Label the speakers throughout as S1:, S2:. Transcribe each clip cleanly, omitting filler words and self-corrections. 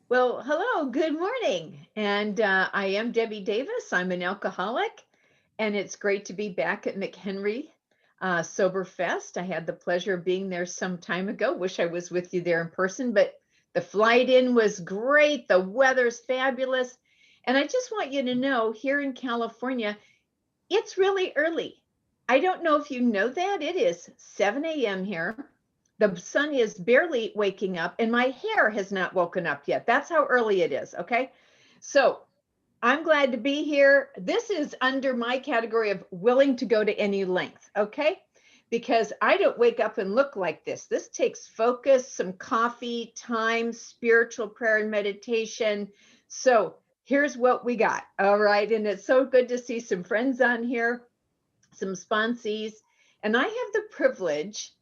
S1: Well, hello, good morning. And I am Debbie Davis. I'm an alcoholic, and it's great to be back at McHenry Soberfest. I had the pleasure of being there some time ago. Wish I was with you there in person, but the flight in was great. The weather's fabulous. And I just want you to know here in California, it's really early. I don't know if you know that. It is 7 a.m. here. The sun is barely waking up, and my hair has not woken up yet. That's how early it is. Okay. So I'm glad to be here. This is under my category of willing to go to any length. Okay. Because I don't wake up and look like this. This takes focus, some coffee, time, spiritual prayer, and meditation. So here's what we got. All right. And it's so good to see some friends on here, some sponsees. And I have the privilege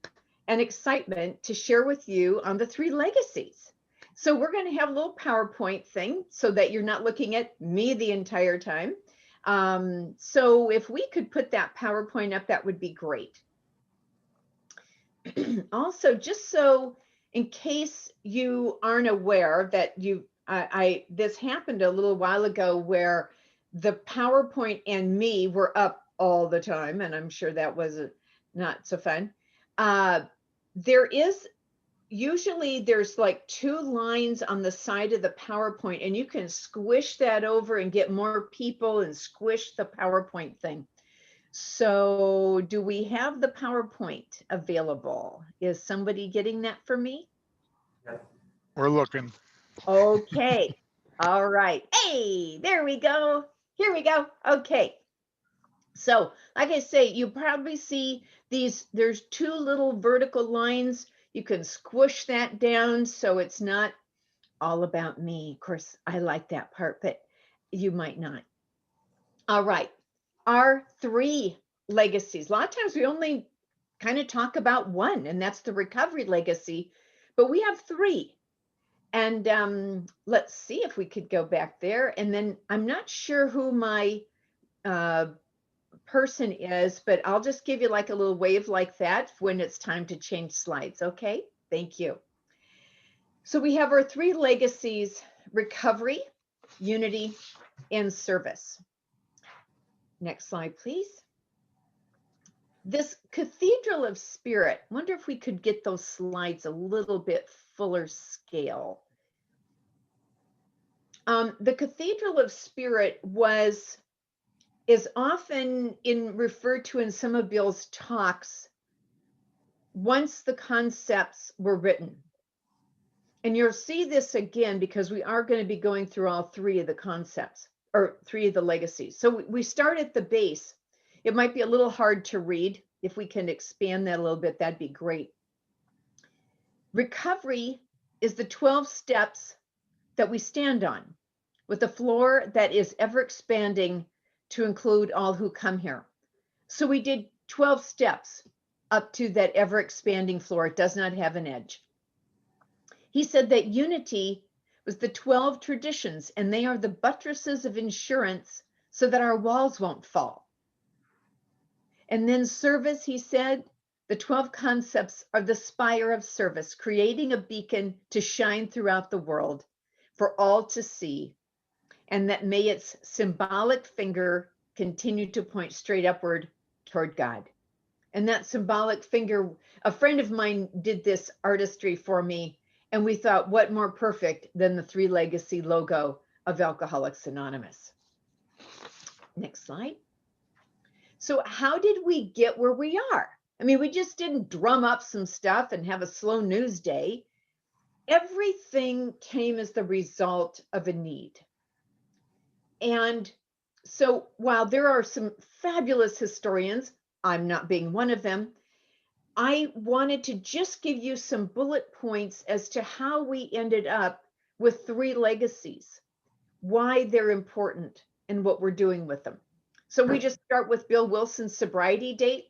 S1: and excitement to share with you on the three legacies. So we're going to have a little PowerPoint thing so that you're not looking at me the entire time. So if we could put that PowerPoint up, that would be great. Also, just so in case you aren't aware that this happened a little while ago where the PowerPoint and me were up all the time, and I'm sure that was not so fun. There is usually there's like two lines on the side of the PowerPoint, and you can squish that over and get more people and squish the PowerPoint thing. So do we have the PowerPoint available? Is somebody getting that for me?
S2: We're looking.
S1: Okay. All right. Hey, there we go. Here we go. Okay. So like I say, you probably see these, there's two little vertical lines. You can squish that down so it's not all about me. Of course, I like that part, but you might not. All right. Our three legacies. A lot of times we only kind of talk about one, and that's the recovery legacy, but we have three. And let's see if we could go back there. And then I'm not sure who my person is, but I'll just give you like a little wave like that when it's time to change slides. Okay, thank you. So we have our three legacies: recovery, unity, and service. Next slide, please. This cathedral of spirit, wonder if we could get those slides a little bit fuller scale. The cathedral of spirit is often referred to in some of Bill's talks once the concepts were written. And you'll see this again because we are going to be going through all three of the concepts, or three of the legacies. So we start at the base. It might be a little hard to read. If we can expand that a little bit, that'd be great. Recovery is the 12 steps that we stand on, with a floor that is ever expanding to include all who come here. So we did 12 steps up to that ever expanding floor. It does not have an edge. He said that unity was the 12 traditions, and they are the buttresses of insurance so that our walls won't fall. And then service, he said, the 12 concepts are the spire of service, creating a beacon to shine throughout the world for all to see, and that may its symbolic finger continue to point straight upward toward God. And that symbolic finger, a friend of mine did this artistry for me, and we thought, what more perfect than the three legacy logo of Alcoholics Anonymous? Next slide. So how did we get where we are? I mean, we just didn't drum up some stuff and have a slow news day. Everything came as the result of a need. And so while there are some fabulous historians, I'm not being one of them, I wanted to just give you some bullet points as to how we ended up with three legacies, why they're important, and what we're doing with them. So we just start with Bill Wilson's sobriety date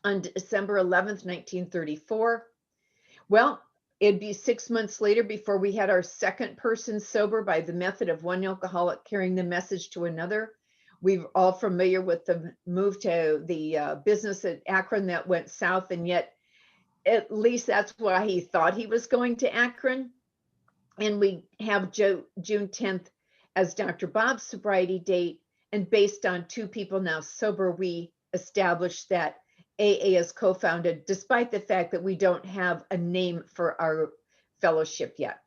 S1: on December 11th, 1934. Well, it'd be 6 months later before we had our second person sober by the method of one alcoholic carrying the message to another. We're all familiar with the move to the business at Akron that went south, and yet at least that's why he thought he was going to Akron. And we have June 10th as Dr. Bob's sobriety date. And based on two people now sober, we established that AA is co-founded, despite the fact that we don't have a name for our fellowship yet.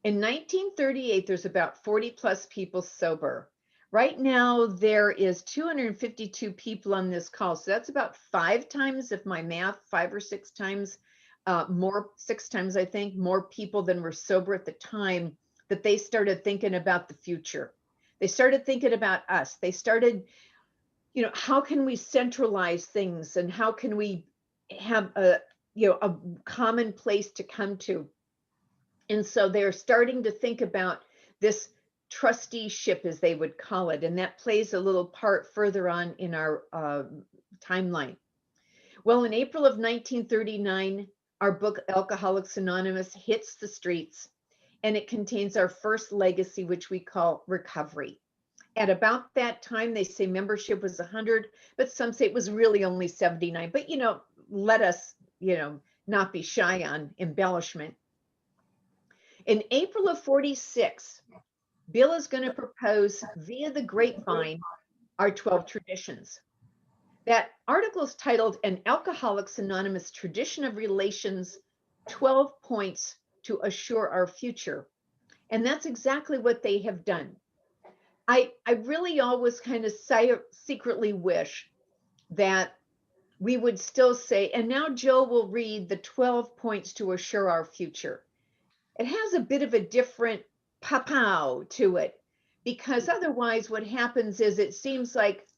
S1: In 1938, there's about 40 plus people sober. Right now, there is 252 people on this call. So that's about 5 times, if my math, 5 or 6 times more, 6 times, I think, more people than were sober at the time that they started thinking about the future. They started thinking about us. They started, how can we centralize things and how can we have a common place to come to? And so they're starting to think about this trusteeship, as they would call it, and that plays a little part further on in our timeline. Well, in April of 1939, our book Alcoholics Anonymous hits the streets, and it contains our first legacy, which we call recovery. At about that time, they say membership was 100, but some say it was really only 79. But, let us, not be shy on embellishment. In April of 46, Bill is going to propose via the grapevine our 12 traditions. That article is titled An Alcoholics Anonymous Tradition of Relations, 12 Points to Assure Our Future. And that's exactly what they have done. I really always kind of secretly wish that we would still say, and now Joe will read the 12 points to assure our future. It has a bit of a different pow to it, because otherwise what happens is it seems like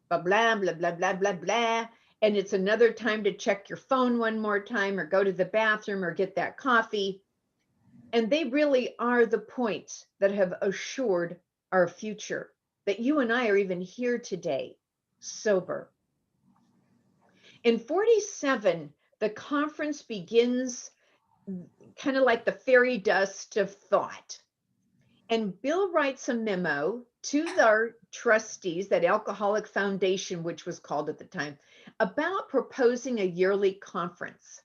S1: blah, blah, blah, blah, blah, blah, blah, and it's another time to check your phone one more time or go to the bathroom or get that coffee. And they really are the points that have assured our future, that you and I are even here today, sober. In 47, the conference begins kind of like the fairy dust of thought. And Bill writes a memo to our trustees, that Alcoholic Foundation, which was called at the time, about proposing a yearly conference.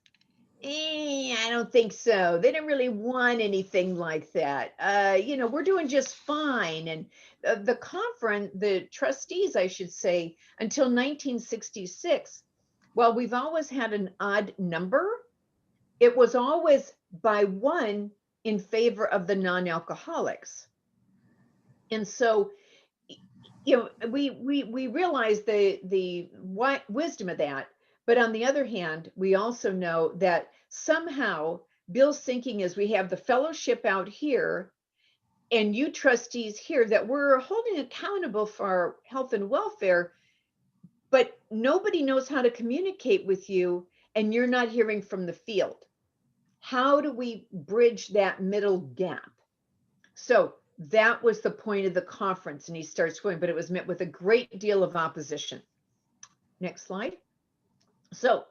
S1: I don't think so. They didn't really want anything like that. We're doing just fine. And the trustees, I should say, until 1966, well, we've always had an odd number. It was always by one in favor of the non-alcoholics. And so, we realize the wisdom of that. But on the other hand, we also know that somehow Bill's thinking is we have the fellowship out here and you trustees here that we're holding accountable for our health and welfare, but nobody knows how to communicate with you and you're not hearing from the field. How do we bridge that middle gap? So that was the point of the conference, and he starts going, but it was met with a great deal of opposition. Next slide. So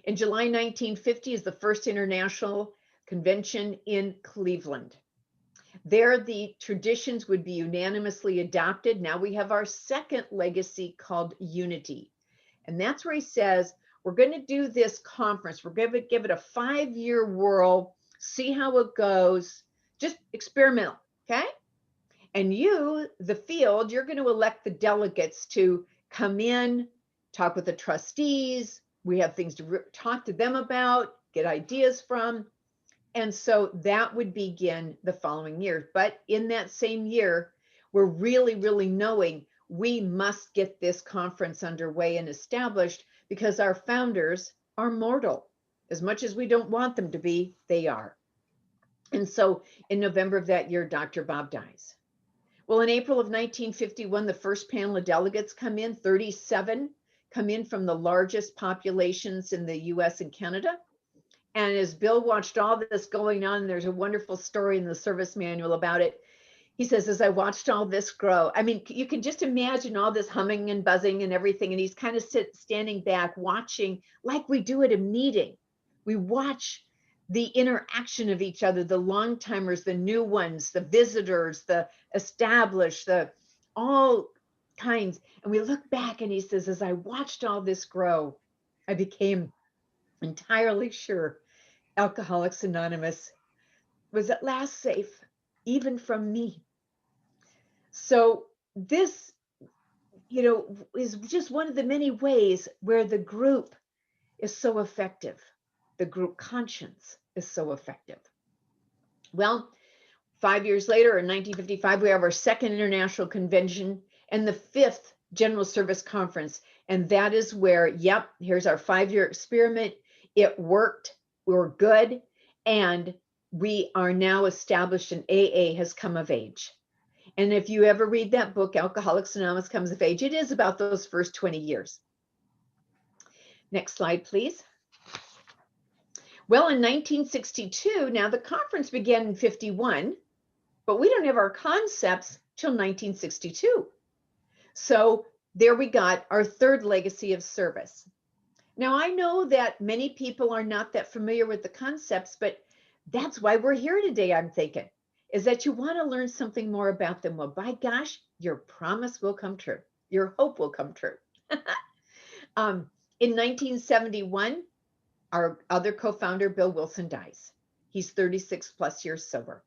S1: in July 1950 is the first international convention in Cleveland. There, the traditions would be unanimously adopted. Now we have our second legacy called unity. And that's where he says, we're going to do this conference. We're going to give it a 5-year whirl, see how it goes, just experimental, okay? And you, the field, you're going to elect the delegates to come in, talk with the trustees. We have things to talk to them about, get ideas from. And so that would begin the following year. But in that same year, we're really, really knowing we must get this conference underway and established, because our founders are mortal. As much as we don't want them to be, they are. And so in November of that year, Dr. Bob dies. Well, in April of 1951, the first panel of delegates come in, 37 come in from the largest populations in the US and Canada. And as Bill watched all this going on, there's a wonderful story in the service manual about it. He says, as I watched all this grow, I mean, you can just imagine all this humming and buzzing and everything. And he's kind of standing back watching, like we do at a meeting. We watch the interaction of each other, the long timers, the new ones, the visitors, the established, the all kinds. And we look back and he says, as I watched all this grow, I became entirely sure Alcoholics Anonymous was at last safe, even from me. So this, is just one of the many ways where the group is so effective. The group conscience is so effective. Well, 5 years later, in 1955, we have our second international convention and the fifth General Service Conference. And that is where, yep, here's our 5-year experiment. It worked. We were good. And we are now established, and AA has come of age. And if you ever read that book, Alcoholics Anonymous Comes of Age, it is about those first 20 years. Next slide, please. Well, in 1962, now the conference began in 51, but we don't have our concepts till 1962. So there we got our third legacy of service. Now, I know that many people are not that familiar with the concepts, but that's why we're here today, I'm thinking, is that you want to learn something more about them. Well, by gosh, your promise will come true. Your hope will come true. In 1971, our other co-founder, Bill Wilson, dies. He's 36 plus years sober.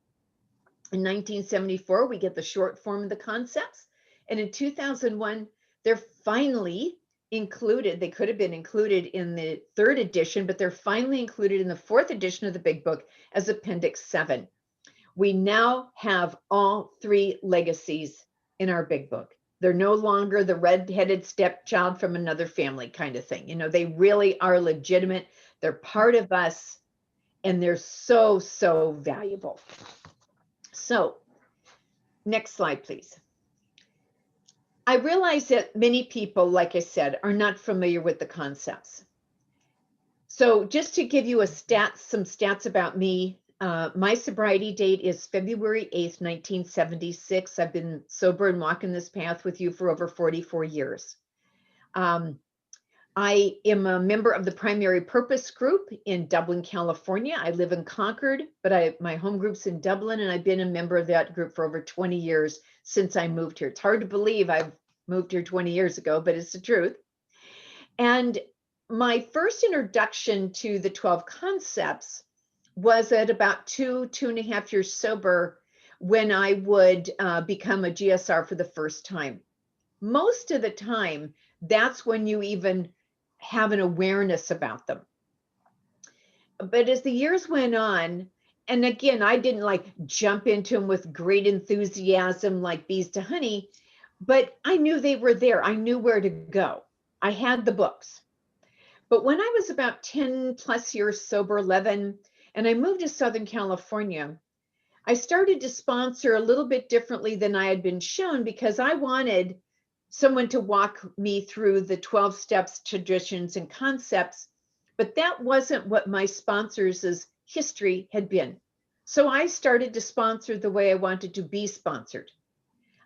S1: In 1974, we get the short form of the concepts. And in 2001, they're finally included. They could have been included in the third edition, but they're finally included in the fourth edition of the big book as Appendix 7. We now have all three legacies in our big book. They're no longer the red-headed stepchild from another family kind of thing. They really are legitimate. They're part of us, and they're so, so valuable. So, next slide, please. I realize that many people, like I said, are not familiar with the concepts. So just to give you some stats about me, my sobriety date is February 8th, 1976. I've been sober and walking this path with you for over 44 years. I am a member of the Primary Purpose Group in Dublin, California. I live in Concord, but my home group's in Dublin, and I've been a member of that group for over 20 years since I moved here. It's hard to believe I've moved here 20 years ago, but it's the truth. And my first introduction to the 12 concepts was at about 2.5 years sober when I would become a GSR for the first time. Most of the time, that's when you even have an awareness about them. But as the years went on, and again, I didn't jump into them with great enthusiasm like bees to honey, but I knew they were there. I knew where to go. I had the books. But when I was about 10 plus years sober, 11, and I moved to Southern California, I started to sponsor a little bit differently than I had been shown because I wanted someone to walk me through the 12 steps, traditions, and concepts, but that wasn't what my sponsors' history had been. So I started to sponsor the way I wanted to be sponsored.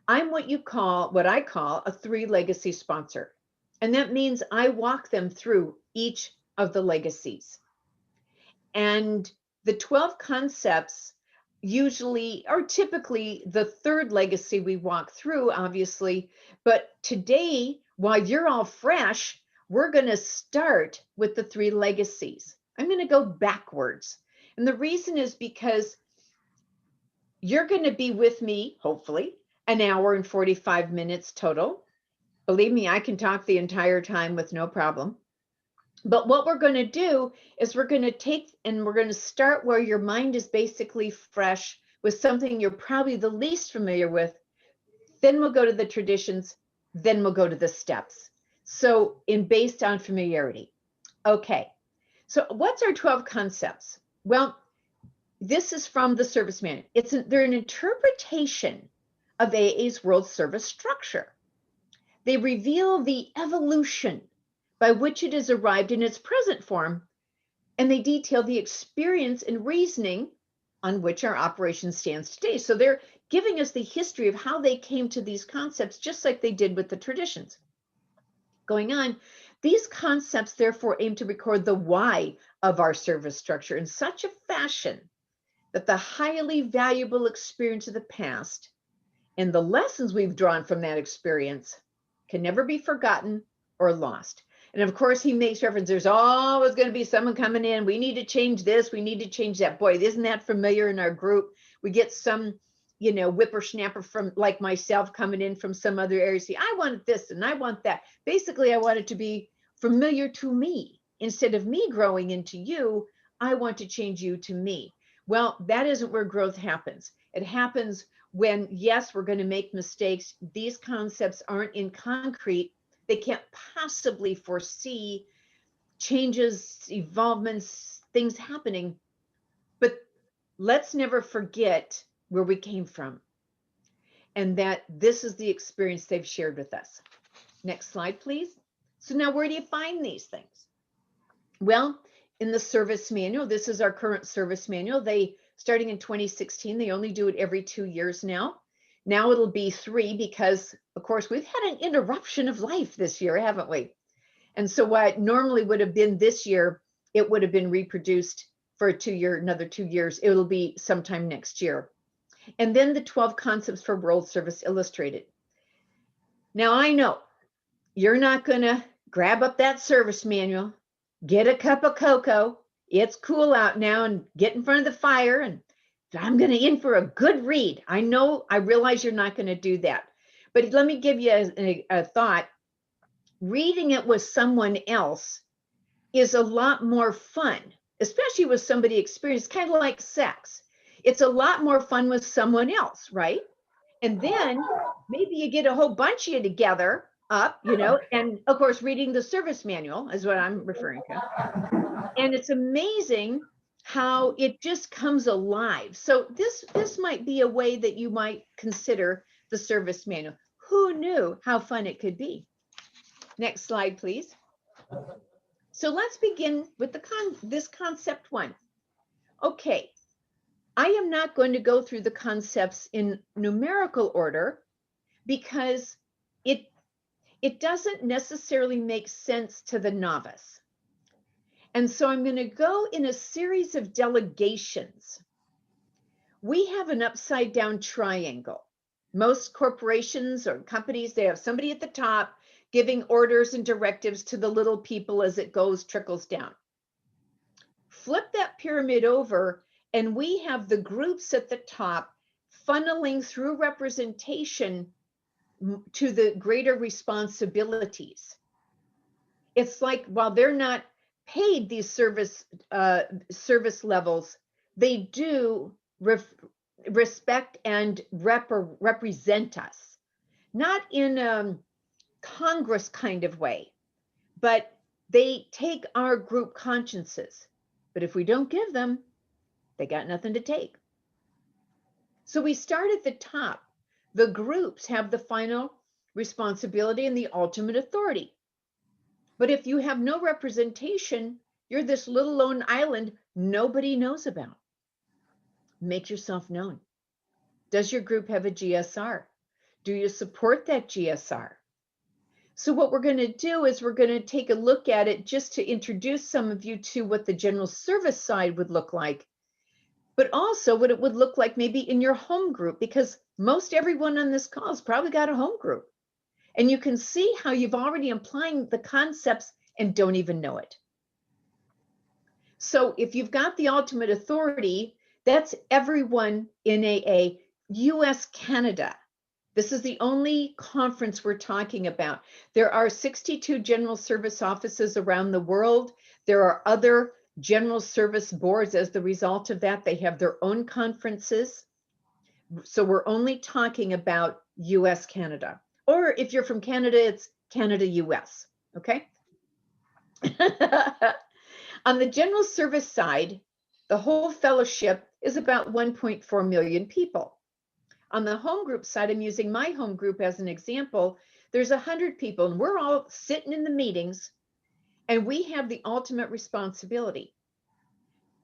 S1: I'm what I call a 3 legacy sponsor. And that means I walk them through each of the legacies. And the 12 concepts typically the third legacy we walk through, obviously. But today, while you're all fresh, we're going to start with the 3 legacies. I'm going to go backwards. And the reason is because you're going to be with me, hopefully, an hour and 45 minutes total. Believe me, I can talk the entire time with no problem. But what we're going to do is we're going to start where your mind is basically fresh with something you're probably the least familiar with. Then we'll go to the traditions. Then we'll go to the steps. So based on familiarity. Okay. So what's our 12 concepts? Well, this is from the Service Manual. They're an interpretation of AA's world service structure. They reveal the evolution by which it has arrived in its present form, and they detail the experience and reasoning on which our operation stands today. So they're giving us the history of how they came to these concepts, just like they did with the traditions. Going on, these concepts therefore aim to record the why of our service structure in such a fashion that the highly valuable experience of the past and the lessons we've drawn from that experience can never be forgotten or lost. And of course, he makes reference, there's always going to be someone coming in. We need to change this. We need to change that. Boy, isn't that familiar in our group? We get some, whippersnapper from like myself coming in from some other area. See, I want this and I want that. Basically, I want it to be familiar to me. Instead of me growing into you, I want to change you to me. Well, that isn't where growth happens. It happens when, yes, we're going to make mistakes. These concepts aren't in concrete. They can't possibly foresee changes, evolvements, things happening. But let's never forget where we came from and that this is the experience they've shared with us. Next slide, please. So now where do you find these things? Well, in the service manual, this is our current service manual. Starting in 2016, they only do it every 2 years now. Now it'll be 3 because, of course, we've had an interruption of life this year, haven't we? And so what normally would have been this year, it would have been reproduced for another 2 years. It'll be sometime next year. And then the 12 concepts for world service illustrated. Now I know you're not going to grab up that service manual, get a cup of cocoa. It's cool out now, and get in front of the fire and I'm going to in for a good read. I realize you're not going to do that. But let me give you a thought. Reading it with someone else is a lot more fun, especially with somebody experienced, kind of like sex. It's a lot more fun with someone else, right? And then maybe you get a whole bunch of you together up, and of course, reading the service manual is what I'm referring to. And it's amazing how it just comes alive. So this might be a way that you might consider the service manual. Who knew how fun it could be? Next slide, please. So let's begin with this concept 1. Okay, I am not going to go through the concepts in numerical order because it doesn't necessarily make sense to the novice. And so I'm going to go in a series of delegations. We have an upside down triangle. Most corporations or companies, they have somebody at the top giving orders and directives to the little people as it trickles down. Flip that pyramid over, and we have the groups at the top funneling through representation to the greater responsibilities. It's like while they're not paid these service levels, they do respect and represent us, not in a Congress kind of way, but they take our group consciences. But if we don't give them, they got nothing to take. So we start at the top. The groups have the final responsibility and the ultimate authority. But if you have no representation, you're this little lone island nobody knows about. Make yourself known. Does your group have a GSR? Do you support that GSR? So what we're going to do is we're going to take a look at it just to introduce some of you to what the general service side would look like, but also what it would look like maybe in your home group, because most everyone on this call has probably got a home group. And you can see how you've already applying the concepts and don't even know it. So if you've got the ultimate authority, that's everyone in AA, US, Canada. This is the only conference we're talking about. There are 62 general service offices around the world. There are other general service boards as the result of that. They have their own conferences. So we're only talking about US, Canada. Or if you're from Canada, it's Canada, US, okay? On the general service side, the whole fellowship is about 1.4 million people. On the home group side, I'm using my home group as an example. There's 100 people, and we're all sitting in the meetings, and we have the ultimate responsibility.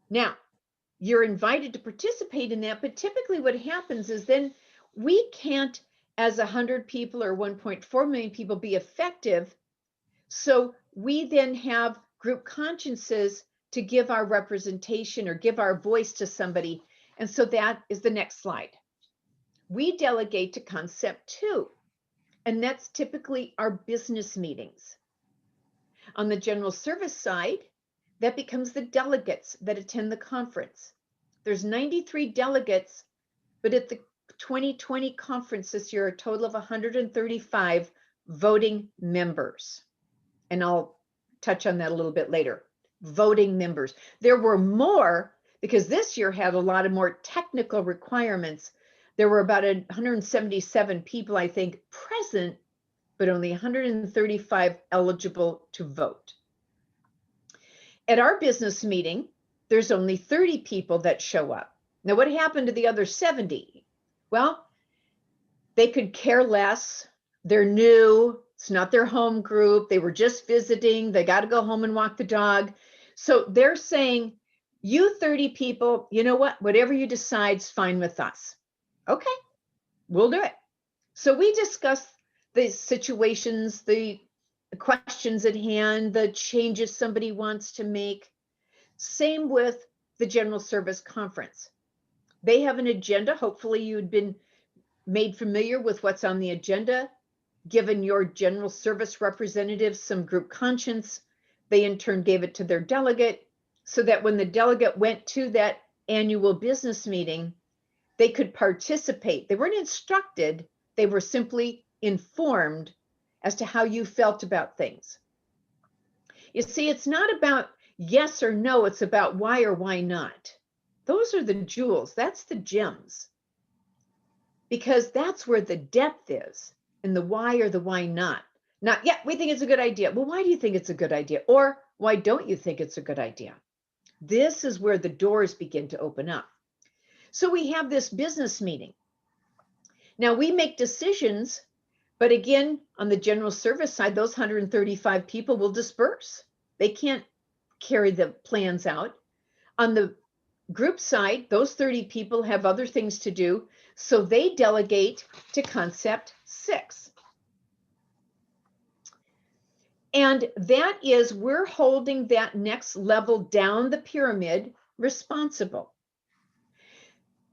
S1: Now, you're invited to participate in that, but typically what happens is then we can't, as 100 people or 1.4 million people, be effective. So we then have group consciences to give our representation or give our voice to somebody. And so that is the next slide. We delegate to concept 2, and that's typically our business meetings. On the general service side, that becomes the delegates that attend the conference. There's 93 delegates, but at the 2020 conference this year, a total of 135 voting members. And I'll touch on that a little bit later. Voting members. There were more because this year had a lot of more technical requirements. There were about 177 people, I think, present, but only 135 eligible to vote. At our business meeting, there's only 30 people that show up. Now, what happened to the other 70? Well, they could care less. They're new. It's not their home group. They were just visiting. They got to go home and walk the dog. So they're saying, you 30 people, you know what? Whatever you decide is fine with us. Okay, we'll do it. So we discussed the situations, the questions at hand, the changes somebody wants to make. Same with the General Service Conference. They have an agenda. Hopefully you'd been made familiar with what's on the agenda, given your General Service representatives some group conscience. They in turn gave it to their delegate so that when the delegate went to that annual business meeting, they could participate. They weren't instructed, they were simply informed as to how you felt about things. You see, it's not about yes or no, it's about why or why not. Those are the jewels, that's the gems. Because that's where the depth is, and the why or the why not. Not, yeah, we think it's a good idea. Well, why do you think it's a good idea? Or why don't you think it's a good idea? This is where the doors begin to open up. So we have this business meeting. Now we make decisions, but again, on the general service side, those 135 people will disperse. They can't carry the plans out. On the group side, those 30 people have other things to do, so they delegate to concept 6. And that is, we're holding that next level down the pyramid responsible.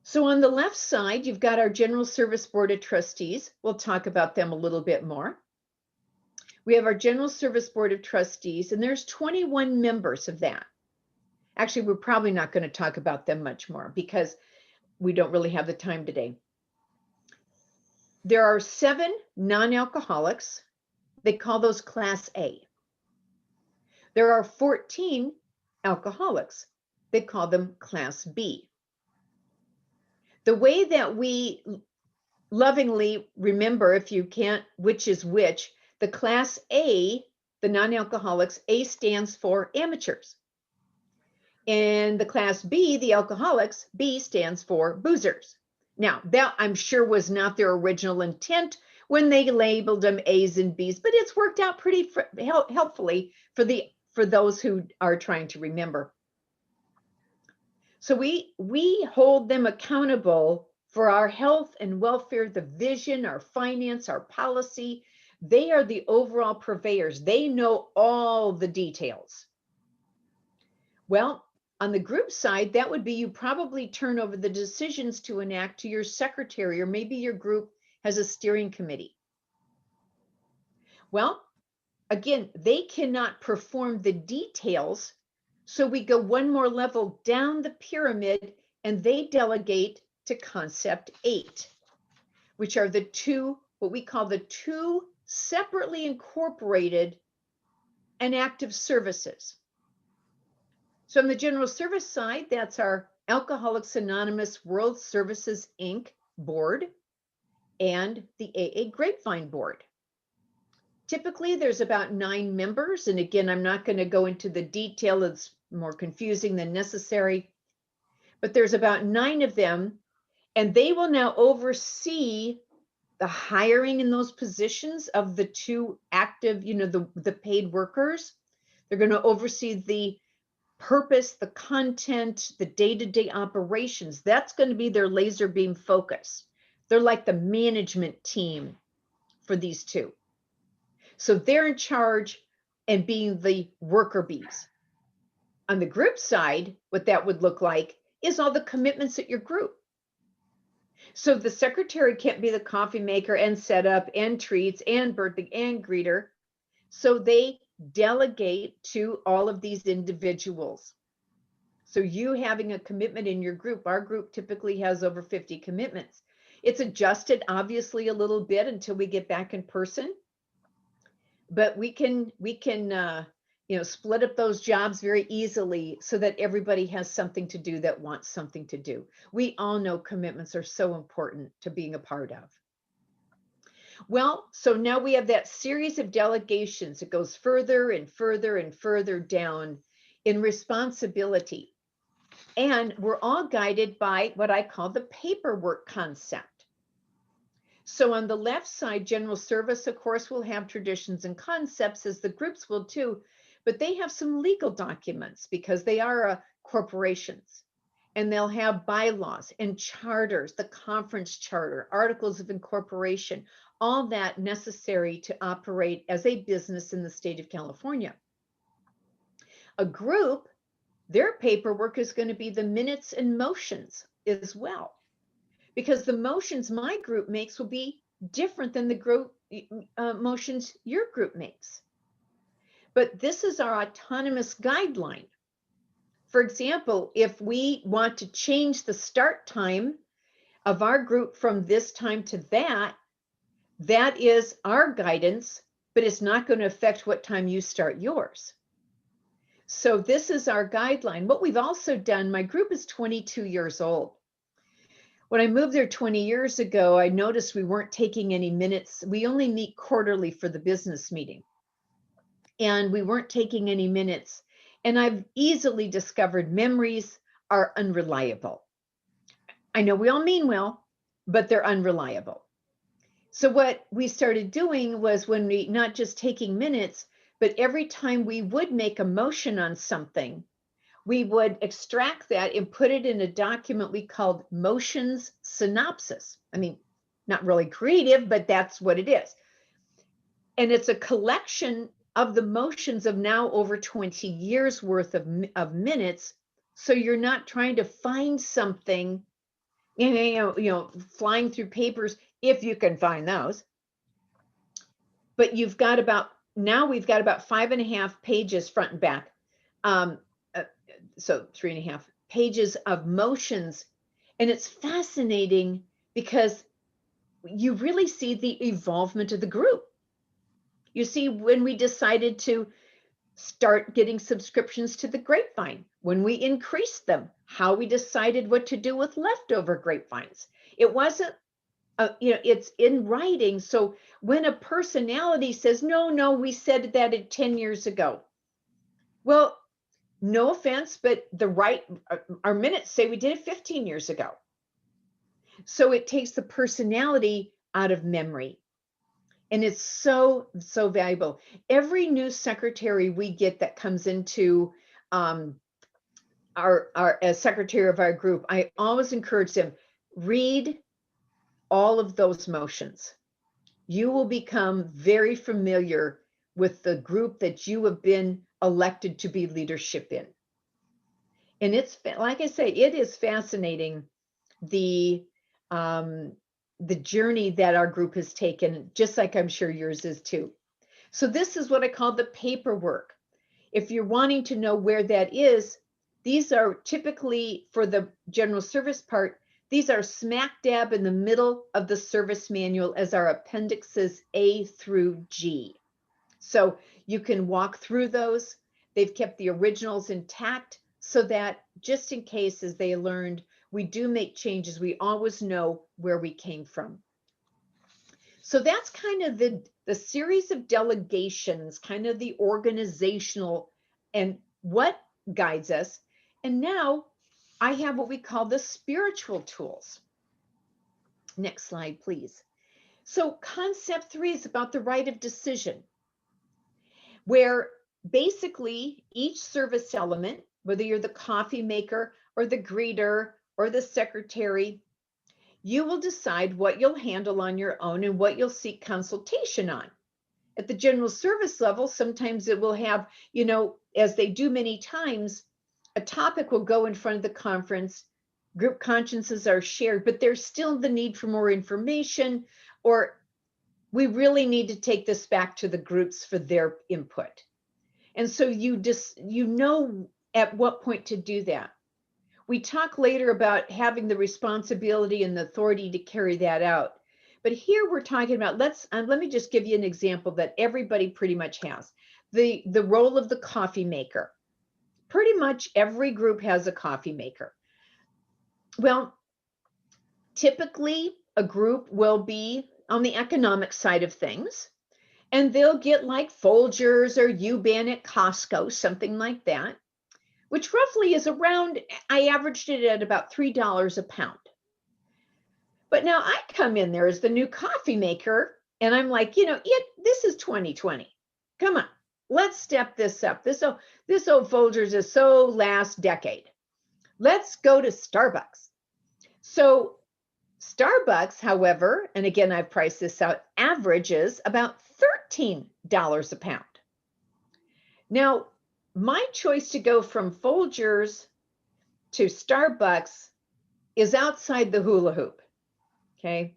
S1: So on the left side, you've got our General Service Board of Trustees. We'll talk about them a little bit more. We have our General Service Board of Trustees, and there's 21 members of that. Actually, we're probably not going to talk about them much more because we don't really have the time today. There are 7 non-alcoholics. They call those Class A. There are 14 alcoholics. They call them Class B. The way that we lovingly remember, if you can't, which is which, the Class A, the non-alcoholics, A stands for amateurs. And the Class B, the alcoholics, B stands for boozers. Now, that I'm sure was not their original intent when they labeled them A's and B's, but it's worked out pretty helpfully for those who are trying to remember. So we hold them accountable for our health and welfare, the vision, our finance, our policy. They are the overall purveyors. They know all the details. Well, on the group side, that would be you probably turn over the decisions to enact to your secretary, or maybe your group has a steering committee. Well, again, they cannot perform the details. So we go one more level down the pyramid and they delegate to concept 8, which are the 2, what we call the 2 separately incorporated and active services. So on the general service side, that's our Alcoholics Anonymous World Services, Inc. board and the AA Grapevine board. Typically, there's about 9 members. And again, I'm not going to go into the detail. It's more confusing than necessary. But there's about 9 of them. And they will now oversee the hiring in those positions of the 2 active, the paid workers. They're going to oversee the purpose, the content, the day-to-day operations. That's going to be their laser beam focus. They're like the management team for these 2. So they're in charge and being the worker bees. On the group side, what that would look like is all the commitments at your group. So the secretary can't be the coffee maker and setup and treats and birthday and greeter. So they delegate to all of these individuals. So you having a commitment in your group, our group typically has over 50 commitments. It's adjusted obviously a little bit until we get back in person, but we can split up those jobs very easily so that everybody has something to do that wants something to do. We all know commitments are so important to being a part of. Well, so now we have that series of delegations. It goes further and further and further down in responsibility. And we're all guided by what I call the paperwork concept. So on the left side, general service, of course, will have traditions and concepts, as the groups will too, but they have some legal documents because they are corporations. And they'll have bylaws and charters, the conference charter, articles of incorporation, all that necessary to operate as a business in the state of California. A group, their paperwork is going to be the minutes and motions as well, because the motions my group makes will be different than the group motions your group makes. But this is our autonomous guideline. For example, if we want to change the start time of our group from this time to that, that is our guidance, but it's not going to affect what time you start yours. So this is our guideline. What we've also done, my group is 22 years old. When I moved there 20 years ago, I noticed we weren't taking any minutes. We only meet quarterly for the business meeting. And we weren't taking any minutes. And I've easily discovered memories are unreliable. I know we all mean well, but they're unreliable. So what we started doing was, when we not just taking minutes, but every time we would make a motion on something, we would extract that and put it in a document we called motions synopsis. I mean, not really creative, but that's what it is. And it's a collection of the motions of now over 20 years worth of minutes. So you're not trying to find something, flying through papers, if you can find those. But we've got about 5.5 pages front and back. So 3.5 pages of motions. And it's fascinating because you really see the evolvement of the group. You see, when we decided to start getting subscriptions to the Grapevine, when we increased them, how we decided what to do with leftover grapevines. It wasn't, it's in writing. So when a personality says, no, we said that 10 years ago. Well, no offense, but our minutes say we did it 15 years ago. So it takes the personality out of memory. And it's so, so valuable. Every new secretary we get that comes into as secretary of our group, I always encourage them, read all of those motions. You will become very familiar with the group that you have been elected to be leadership in. And it's, like I say, it is fascinating, the journey that our group has taken, just like I'm sure yours is too. So this is what I call the paperwork. If you're wanting to know where that is, these are typically, for the general service part, these are smack dab in the middle of the service manual as our appendixes A through G. So you can walk through those. They've kept the originals intact so that just in case, as they learned, we do make changes, we always know where we came from. So that's kind of the series of delegations, kind of the organizational and what guides us. And now I have what we call the spiritual tools. Next slide, please. So concept 3 is about the right of decision, where basically each service element, whether you're the coffee maker or the greeter or the secretary, you will decide what you'll handle on your own and what you'll seek consultation on. At the general service level, sometimes it will have, as they do many times, a topic will go in front of the conference, group consciences are shared, but there's still the need for more information, or we really need to take this back to the groups for their input. And so you know at what point to do that. We talk later about having the responsibility and the authority to carry that out. But here we're talking about, let me just give you an example that everybody pretty much has. The role of the coffee maker. Pretty much every group has a coffee maker. Well, typically a group will be on the economic side of things, and they'll get like Folgers or U-Ban at Costco, something like that, which roughly is around, I averaged it at about $3 a pound. But now I come in there as the new coffee maker, and I'm like, this is 2020. Come on, let's step this up. This old Folgers is so last decade. Let's go to Starbucks. So Starbucks, however, and again, I've priced this out, averages about $13 a pound. Now, my choice to go from Folgers to Starbucks is outside the hula hoop. Okay.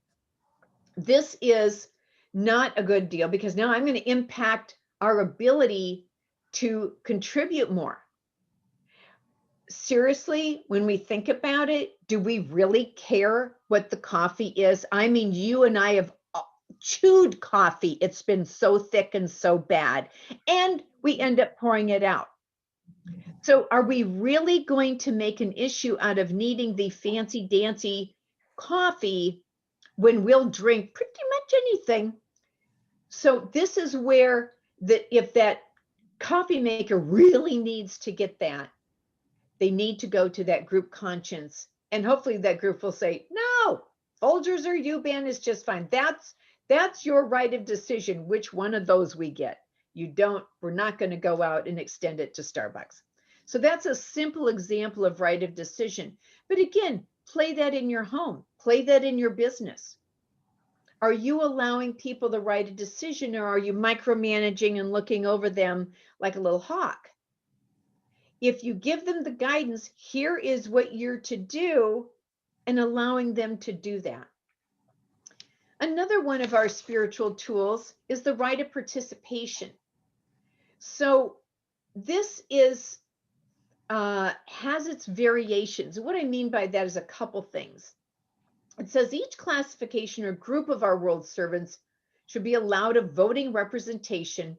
S1: This is not a good deal because now I'm going to impact our ability to contribute more. Seriously, when we think about it, do we really care what the coffee is? I mean, you and I have chewed coffee. It's been so thick and so bad, and we end up pouring it out. So are we really going to make an issue out of needing the fancy dancy coffee when we'll drink pretty much anything? So this is where if that coffee maker really needs to get that, they need to go to that group conscience, and hopefully that group will say, no, Folgers or U-Ban is just fine. That's your right of decision, which one of those we get. We're not going to go out and extend it to Starbucks. So that's a simple example of right of decision. But again, play that in your home, play that in your business. Are you allowing people the right of decision, or are you micromanaging and looking over them like a little hawk? If you give them the guidance, here is what you're to do, and allowing them to do that. Another one of our spiritual tools is the right of participation. So this has its variations. What I mean by that is a couple things. It says each classification or group of our world servants should be allowed a voting representation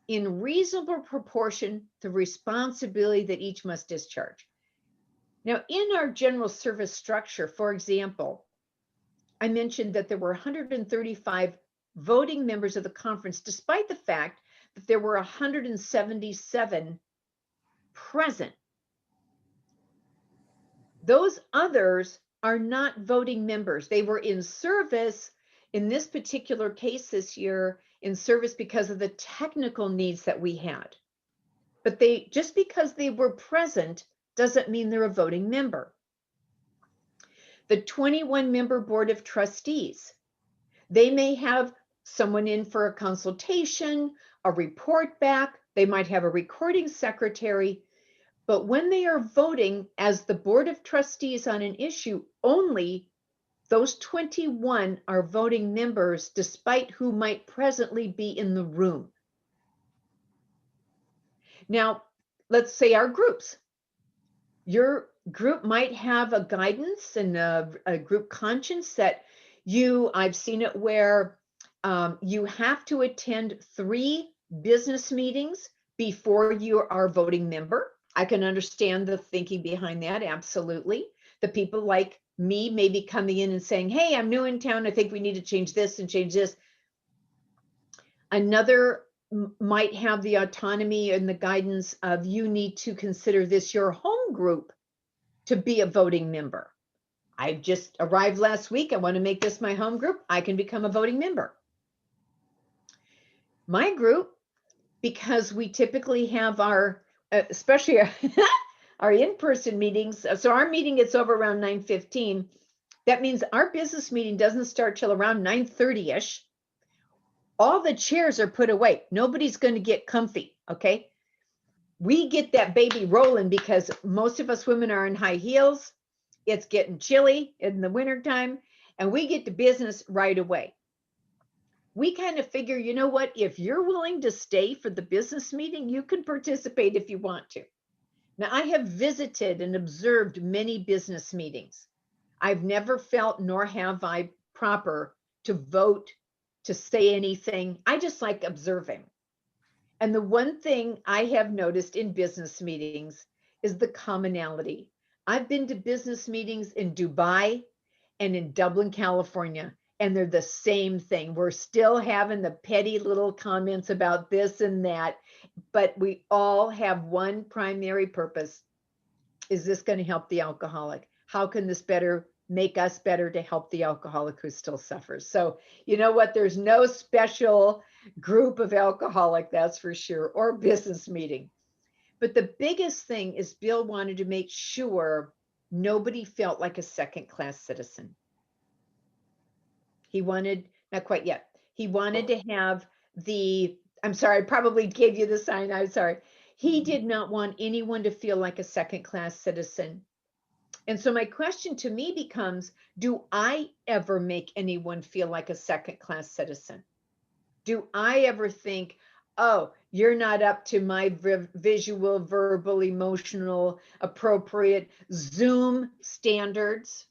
S1: in reasonable proportion to the responsibility that each must discharge. Now, in our general service structure, for example, I mentioned that there were 135 voting members of the conference, despite the fact that there were 177 present. Those others are not voting members. They were in service in this particular case this year, in service because of the technical needs that we had. But just because they were present doesn't mean they're a voting member. The 21-member board of trustees, they may have someone in for a consultation, a report back, they might have a recording secretary, but when they are voting as the board of trustees on an issue, only those 21 are voting members, despite who might presently be in the room. Now, let's say our groups. Your group might have a guidance and a group conscience that I've seen it where you have to attend 3 business meetings before you are a voting member. I can understand the thinking behind that, absolutely. The people like me may be coming in and saying, hey, I'm new in town, I think we need to change this and change this. Another might have the autonomy and the guidance of, you need to consider this your home group to be a voting member. I just arrived last week, I want to make this my home group, I can become a voting member. My group, because we typically have our, especially our in-person meetings, so our meeting gets over around 9:15. That means our business meeting doesn't start till around 9:30-ish. All the chairs are put away. Nobody's going to get comfy, okay? We get that baby rolling because most of us women are in high heels. It's getting chilly in the wintertime, and we get to business right away. we kind of figure, you know what, if you're willing to stay for the business meeting, you can participate if you want to. Now, I have visited and observed many business meetings. I've never felt, nor have I, proper to vote, to say anything. I just like observing. And the one thing I have noticed in business meetings is the commonality. I've been to business meetings in Dubai and in Dublin, California, and they're the same thing. We're still having the petty little comments about this and that, but we all have one primary purpose. Is this going to help the alcoholic? How can this better make us better to help the alcoholic who still suffers? So, you know what? There's no special group of alcoholic, that's for sure, or business meeting. But the biggest thing is Bill wanted to make sure nobody felt like a second-class citizen. He wanted, not quite yet, he wanted to have I'm sorry, I probably gave you the sign, I'm sorry. He did not want anyone to feel like a second-class citizen. And so my question to me becomes, do I ever make anyone feel like a second-class citizen? Do I ever think, oh, you're not up to my visual, verbal, emotional, appropriate Zoom standards?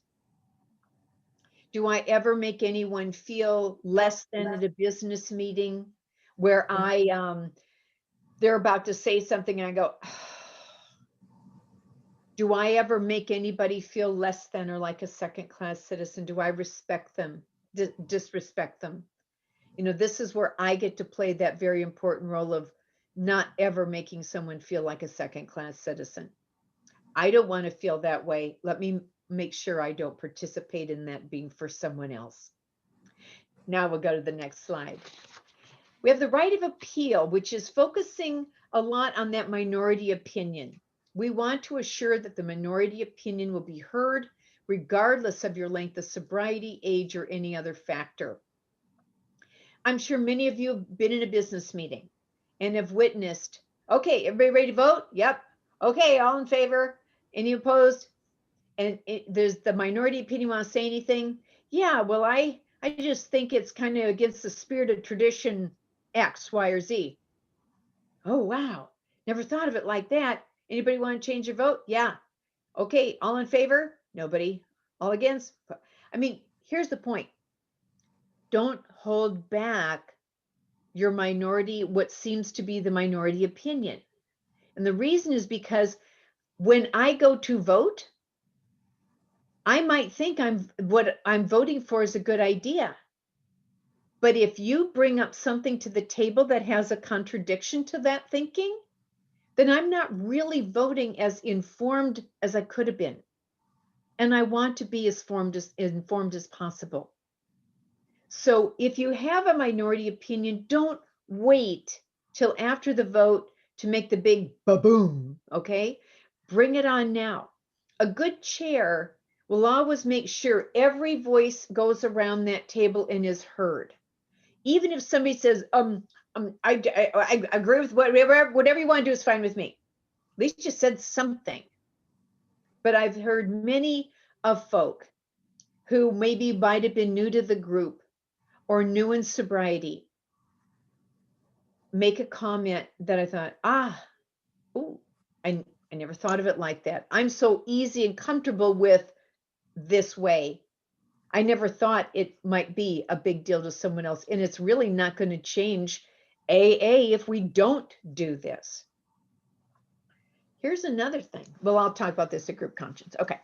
S1: Do I ever make anyone feel less than at a business meeting where they're about to say something and I go, do I ever make anybody feel less than or like a second-class citizen? Do I respect them, disrespect them? You know, this is where I get to play that very important role of not ever making someone feel like a second-class citizen. I don't want to feel that way. Let me make sure I don't participate in that being for someone else. Now we'll go to the next slide. We have the right of appeal, which is focusing a lot on that minority opinion. We want to assure that the minority opinion will be heard regardless of your length of sobriety, age, or any other factor. I'm sure many of you have been in a business meeting and have witnessed, okay, everybody ready to vote? Yep. Okay, all in favor? Any opposed? And there's the minority opinion. Want to say anything? Yeah, well, I just think it's kind of against the spirit of tradition X, Y, or Z. Oh, wow. Never thought of it like that. Anybody want to change your vote? Yeah. Okay, all in favor? Nobody. All against? I mean, here's the point. Don't hold back your minority, what seems to be the minority opinion. And the reason is because when I go to vote, I might think what I'm voting for is a good idea. But if you bring up something to the table that has a contradiction to that thinking, then I'm not really voting as informed as I could have been. And I want to be as informed as possible. So if you have a minority opinion, don't wait till after the vote to make the big ba-boom, okay? Bring it on now. A good chair will always make sure every voice goes around that table and is heard. Even if somebody says, I agree with whatever you want to do is fine with me. At least you said something. But I've heard many of folk who maybe might have been new to the group or new in sobriety make a comment that I thought, I never thought of it like that. I'm so easy and comfortable with this way. I never thought it might be a big deal to someone else. And it's really not going to change AA if we don't do this. Here's another thing. Well, I'll talk about this at group conscience. Okay.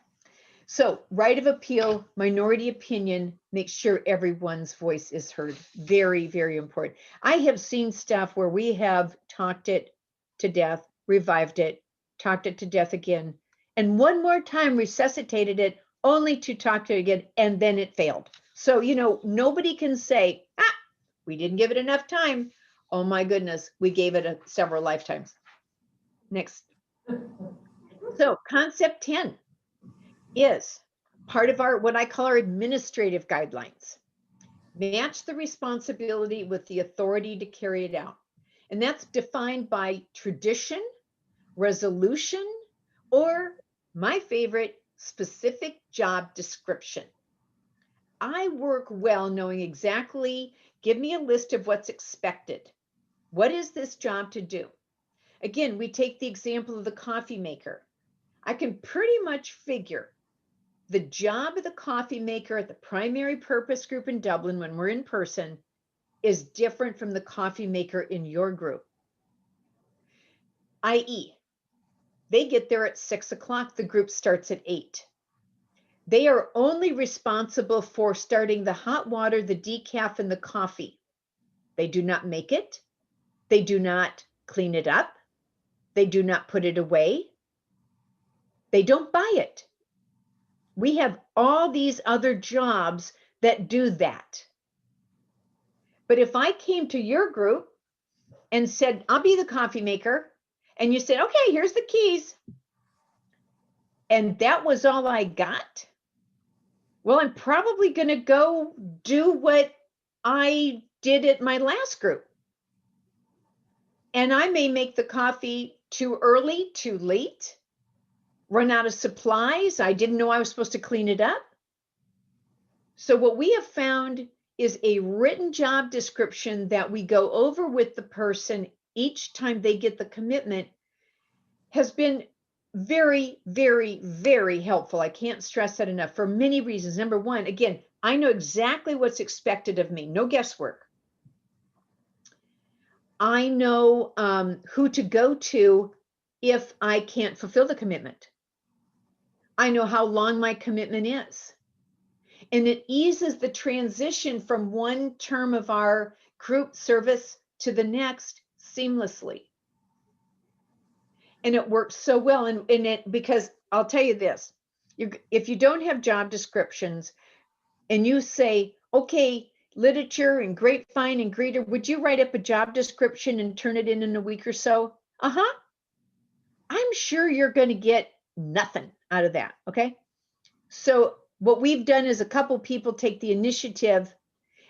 S1: So right of appeal, minority opinion, make sure everyone's voice is heard. Very, very important. I have seen stuff where we have talked it to death, revived it, talked it to death again, and one more time resuscitated it only to talk to it again, and then it failed. So, you know, nobody can say, we didn't give it enough time. Oh my goodness, we gave it several lifetimes. Next. So concept 10 is part of our, what I call our administrative guidelines. Match the responsibility with the authority to carry it out. And that's defined by tradition, resolution, or my favorite, specific job description. I work well knowing exactly, give me a list of what's expected. What is this job to do? Again, we take the example of the coffee maker. I can pretty much figure the job of the coffee maker at the primary purpose group in Dublin when we're in person is different from the coffee maker in your group. i.e., they get there at 6 o'clock, the group starts at 8. They are only responsible for starting the hot water, the decaf, and the coffee. They do not make it. They do not clean it up. They do not put it away. They don't buy it. We have all these other jobs that do that. But if I came to your group and said, I'll be the coffee maker, and you said, okay, here's the keys, and that was all I got, well, I'm probably going to go do what I did at my last group. And I may make the coffee too early, too late, run out of supplies. I didn't know I was supposed to clean it up. So what we have found is a written job description that we go over with the person each time they get the commitment has been very, very, very helpful. I can't stress that enough for many reasons. Number one, again, I know exactly what's expected of me, no guesswork. I know who to go to if I can't fulfill the commitment. I know how long my commitment is. And it eases the transition from one term of our group service to the next seamlessly. And it works so well. And it, because I'll tell you this, if you don't have job descriptions and you say, okay, literature and grapevine and greeter, would you write up a job description and turn it in a week or so? I'm sure you're going to get nothing out of that. Okay. So what we've done is a couple people take the initiative.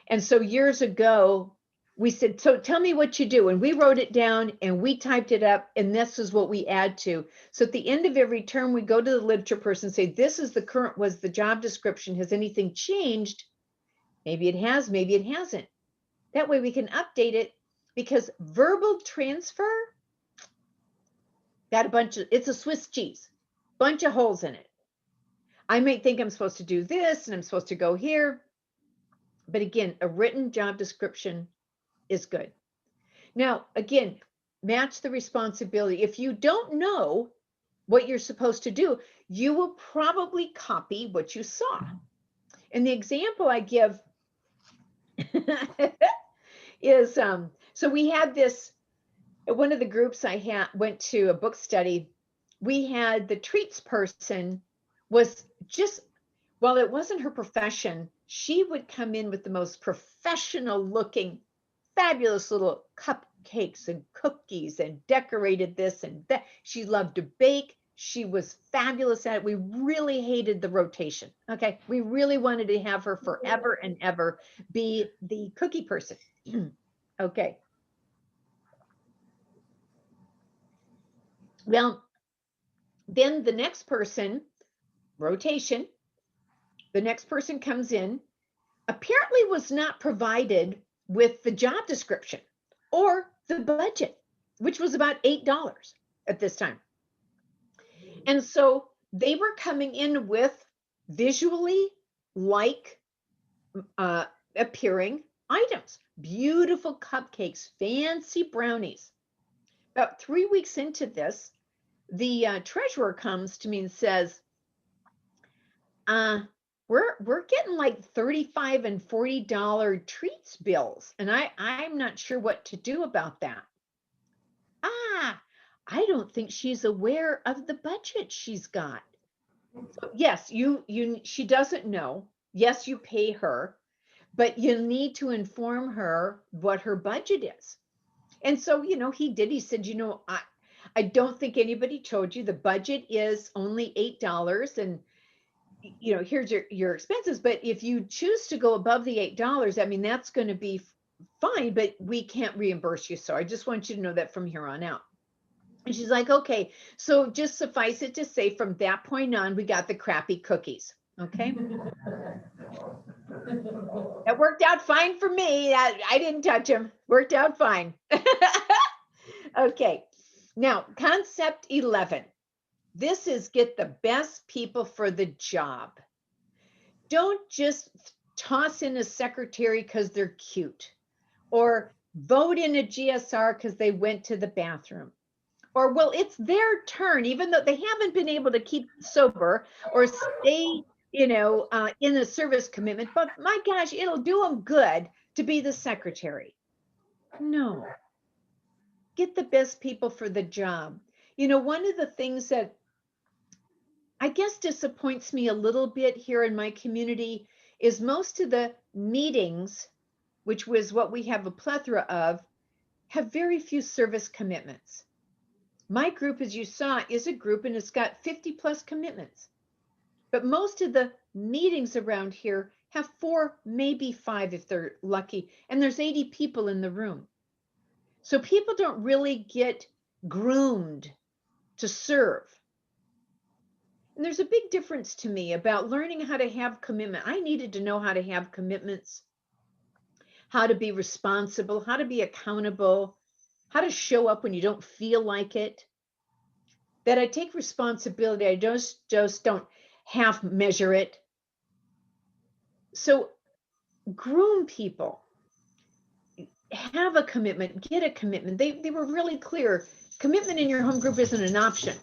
S1: And so years ago, we said, so tell me what you do. And we wrote it down and we typed it up. And this is what we add to. So at the end of every term, we go to the literature person and say, this is the current, was the job description. Has anything changed? Maybe it has, maybe it hasn't. That way we can update it, because verbal transfer got a bunch of, it's a Swiss cheese, bunch of holes in it. I might think I'm supposed to do this and I'm supposed to go here. But again, a written job description is good. Now, again, match the responsibility. If you don't know what you're supposed to do, you will probably copy what you saw. And the example I give is, so we had this, at one of the groups I went to a book study, we had the treats person was just, while it wasn't her profession, she would come in with the most professional looking, fabulous little cupcakes and cookies and decorated this and that. She loved to bake. She was fabulous at it. We really hated the rotation. Okay. We really wanted to have her forever and ever be the cookie person. Okay. Well, then the next person, rotation, the next person comes in, apparently was not provided with the job description or the budget, which was about $8 at this time. And so they were coming in with visually like appearing items, beautiful cupcakes, fancy brownies. About 3 weeks into this, the treasurer comes to me and says, we're getting like $35 and $40 treats bills, and I'm not sure what to do about that. I don't think she's aware of the budget she's got. So yes, she doesn't know. Yes, you pay her, but you need to inform her what her budget is. And so, he did. He said, I don't think anybody told you the budget is only $8, and here's your expenses. But if you choose to go above the $8, I mean, that's going to be fine, but we can't reimburse you. So I just want you to know that from here on out. And she's like, okay, so just suffice it to say, from that point on, we got the crappy cookies. Okay. That worked out fine for me. I didn't touch him. Worked out fine. Okay. Now, concept 11. This is get the best people for the job. Don't just toss in a secretary because they're cute, or vote in a GSR because they went to the bathroom, or well, it's their turn, even though they haven't been able to keep sober or stay, in a service commitment. But my gosh, it'll do them good to be the secretary. No, get the best people for the job. One of the things that I guess disappoints me a little bit here in my community is most of the meetings, which was what we have a plethora of, have very few service commitments. My group, as you saw, is a group and it's got 50 plus commitments. But most of the meetings around here have 4, maybe 5 if they're lucky, and there's 80 people in the room. So people don't really get groomed to serve. And there's a big difference to me about learning how to have commitment. I needed to know how to have commitments, how to be responsible, how to be accountable, how to show up when you don't feel like it. That I take responsibility. I just don't half measure it. So groom people, have a commitment, get a commitment. They were really clear. Commitment in your home group isn't an option.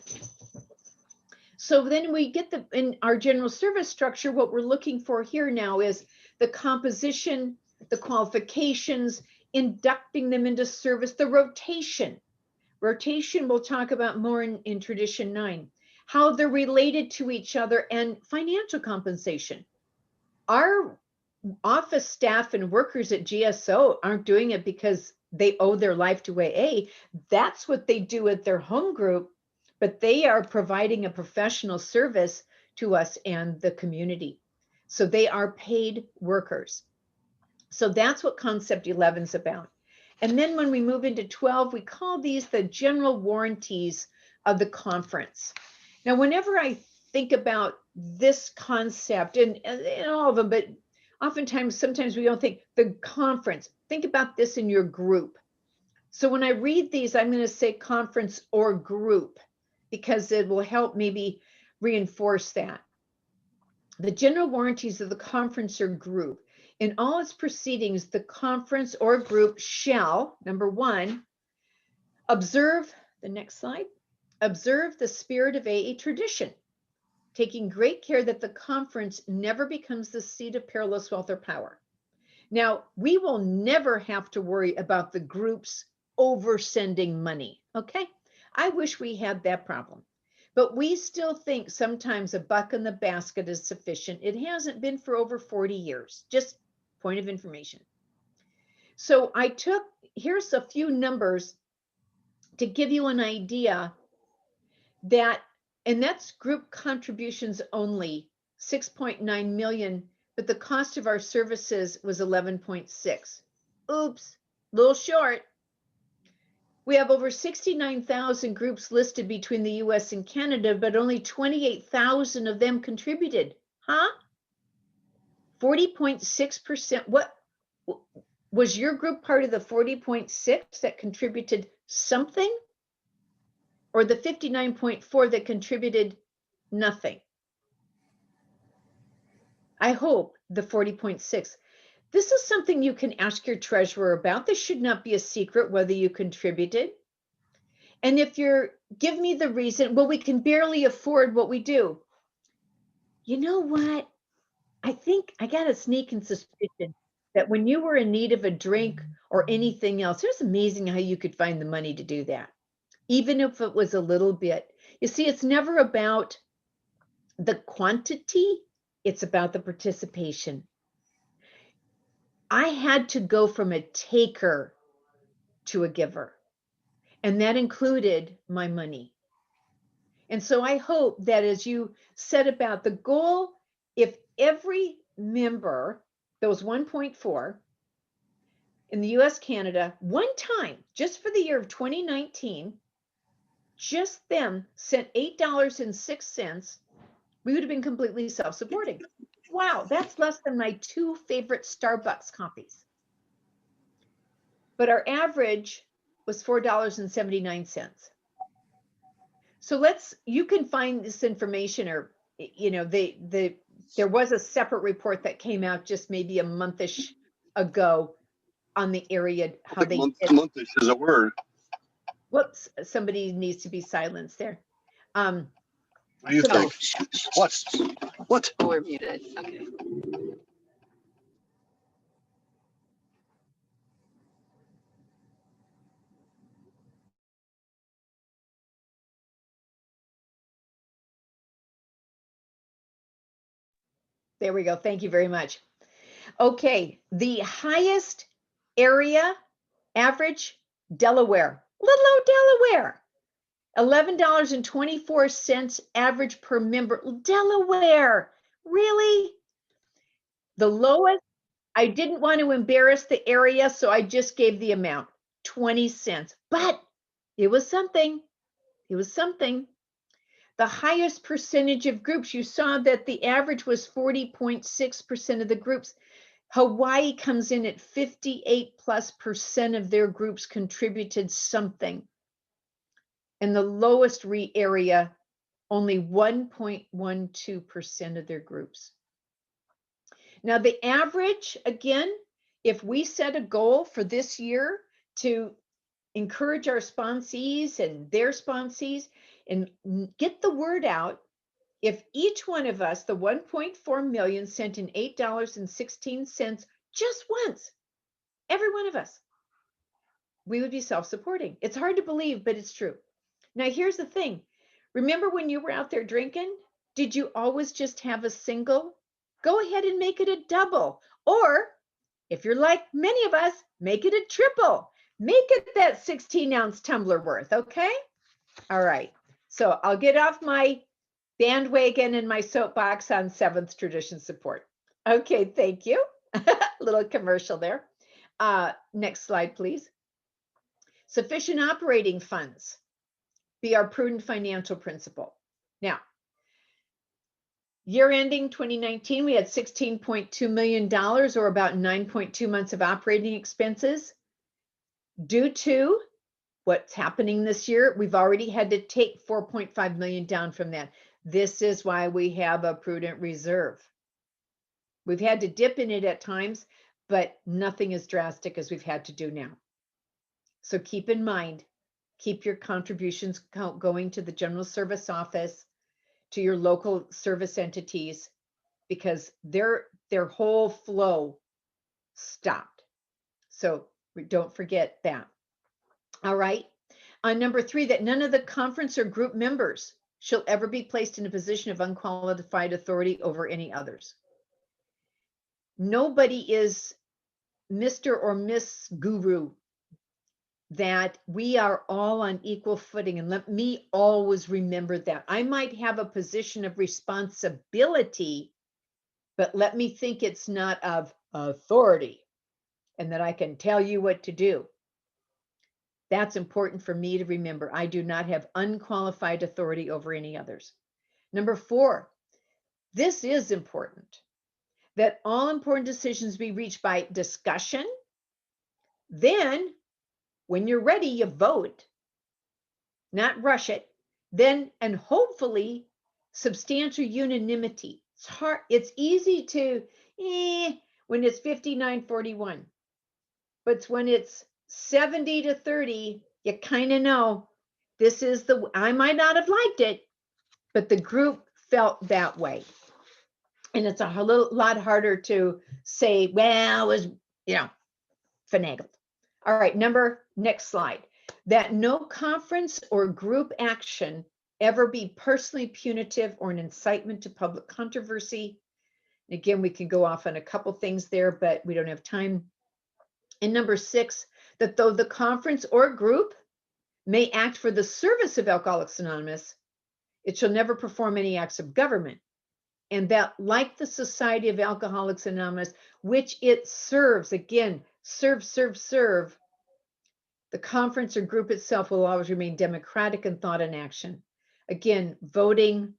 S1: So then we get in our general service structure, what we're looking for here now is the composition, the qualifications, inducting them into service, the rotation. Rotation we'll talk about more in tradition 9, how they're related to each other, and financial compensation. Our office staff and workers at GSO aren't doing it because they owe their life to AA. That's what they do at their home group, but they are providing a professional service to us and the community. So they are paid workers. So that's what concept 11 is about. And then when we move into 12, we call these the general warranties of the conference. Now, whenever I think about this concept, and all of them, but sometimes we don't think the conference, think about this in your group. So when I read these, I'm going to say conference or group because it will help maybe reinforce that. The general warranties of the conference or group. In all its proceedings, the conference or group shall, number 1, observe, the next slide, observe the spirit of AA tradition, taking great care that the conference never becomes the seat of perilous wealth or power. Now, we will never have to worry about the groups oversending money, okay? I wish we had that problem. But we still think sometimes a buck in the basket is sufficient. It hasn't been for over 40 years, just point of information. So here's a few numbers to give you an idea and that's group contributions only, 6.9 million, but the cost of our services was 11.6. Oops, a little short. We have over 69,000 groups listed between the US and Canada, but only 28,000 of them contributed. Huh? 40.6%. What was your group part of the 40.6 that contributed something? Or the 59.4 that contributed nothing? I hope the 40.6. This is something you can ask your treasurer about. This should not be a secret whether you contributed. And if give me the reason, well, we can barely afford what we do. You know what? I think I got a sneaking suspicion that when you were in need of a drink or anything else, it was amazing how you could find the money to do that, even if it was a little bit. You see, it's never about the quantity, it's about the participation. I had to go from a taker to a giver, and that included my money. And so I hope that as you said about the goal, if every member, those 1.4 in the US, Canada, one time, just for the year of 2019, just them sent $8.06, we would have been completely self-supporting. Wow, that's less than my 2 favorite Starbucks coffees. But our average was $4.79. So you can find this information, or, you know, there was a separate report that came out just maybe a monthish ago on the area, how they
S3: monthish is a word.
S1: Whoops, somebody needs to be silenced there.
S3: What do you
S1: so
S3: think? What?
S4: Oh, we're muted. Okay.
S1: There we go. Thank you very much. Okay, the highest area average, Delaware, little old Delaware, $11.24 average per member. Delaware, really? The lowest, I didn't want to embarrass the area, so I just gave the amount, 20 cents, but it was something. It was something. The highest percentage of groups, you saw that the average was 40.6% of the groups. Hawaii comes in at 58+% of their groups contributed something. And the lowest area, only 1.12% of their groups. Now the average, again, if we set a goal for this year to encourage our sponsees and their sponsees and get the word out, if each one of us, the 1.4 million, sent in $8.16 just once, every one of us, we would be self-supporting. It's hard to believe, but it's true. Now, here's the thing. Remember when you were out there drinking? Did you always just have a single? Go ahead and make it a double. Or if you're like many of us, make it a triple. Make it that 16-ounce tumbler worth, okay? All right. So I'll get off my bandwagon and my soapbox on seventh tradition support. Okay, thank you. Little commercial there. Next slide, please. Sufficient operating funds be our prudent financial principle. Now, year ending 2019, we had $16.2 million, or about 9.2 months of operating expenses. Due to what's happening this year, we've already had to take 4.5 million down from that. This is why we have a prudent reserve. We've had to dip in it at times, but nothing as drastic as we've had to do now. So keep in mind, keep your contributions going to the general service office, to your local service entities, because their whole flow stopped. So don't forget that. All right. On number 3, that none of the conference or group members shall ever be placed in a position of unqualified authority over any others. Nobody is Mr. or Miss Guru, that we are all on equal footing. And let me always remember that. I might have a position of responsibility, but let me think it's not of authority and that I can tell you what to do. That's important for me to remember. I do not have unqualified authority over any others. Number 4, this is important, that all important decisions be reached by discussion. Then, when you're ready, you vote, not rush it. Then, and hopefully, substantial unanimity. It's hard. It's easy to, when it's 59-41. But when it's 70-30, you kind of know this is I might not have liked it, but the group felt that way. And it's a lot harder to say, well, it was, finagled. All right, next slide. That no conference or group action ever be personally punitive or an incitement to public controversy. Again, we can go off on a couple things there, but we don't have time. And number 6, that though the conference or group may act for the service of Alcoholics Anonymous, it shall never perform any acts of government. And that, like the Society of Alcoholics Anonymous, which it serves, again, serve, the conference or group itself will always remain democratic in thought and action. Again, voting,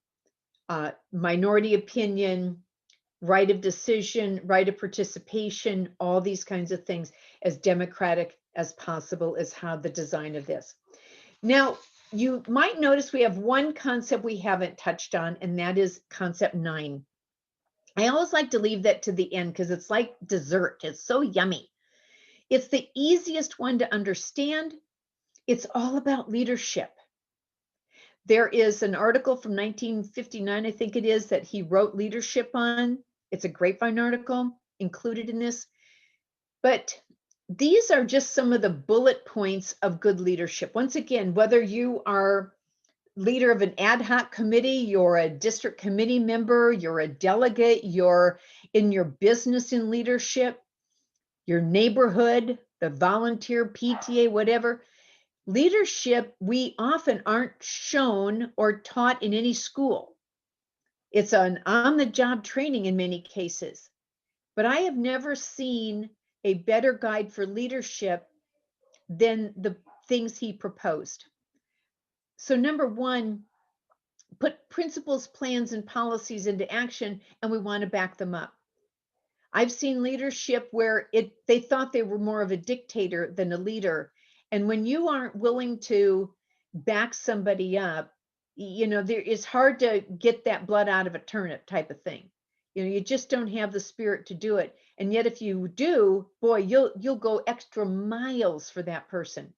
S1: minority opinion, right of decision, right of participation, all these kinds of things, as democratic as possible is how the design of this. Now, you might notice we have one concept we haven't touched on, and that is concept 9. I always like to leave that to the end because it's like dessert. It's so yummy. It's the easiest one to understand. It's all about leadership. There is an article from 1959, I think it is, that he wrote leadership on. It's a Grapevine article included in this. But these are just some of the bullet points of good leadership. Once again, whether you are leader of an ad hoc committee, you're a district committee member, you're a delegate, you're in your business in leadership, your neighborhood, the volunteer, PTA, whatever. Leadership, we often aren't shown or taught in any school. It's an on-the-job training in many cases. But I have never seen a better guide for leadership than the things he proposed. So number 1, put principles, plans, and policies into action, and we want to back them up. I've seen leadership where they thought they were more of a dictator than a leader. And when you aren't willing to back somebody up, it's hard to get that blood out of a turnip type of thing. You just don't have the spirit to do it. And yet if you do, boy, you'll go extra miles for that person.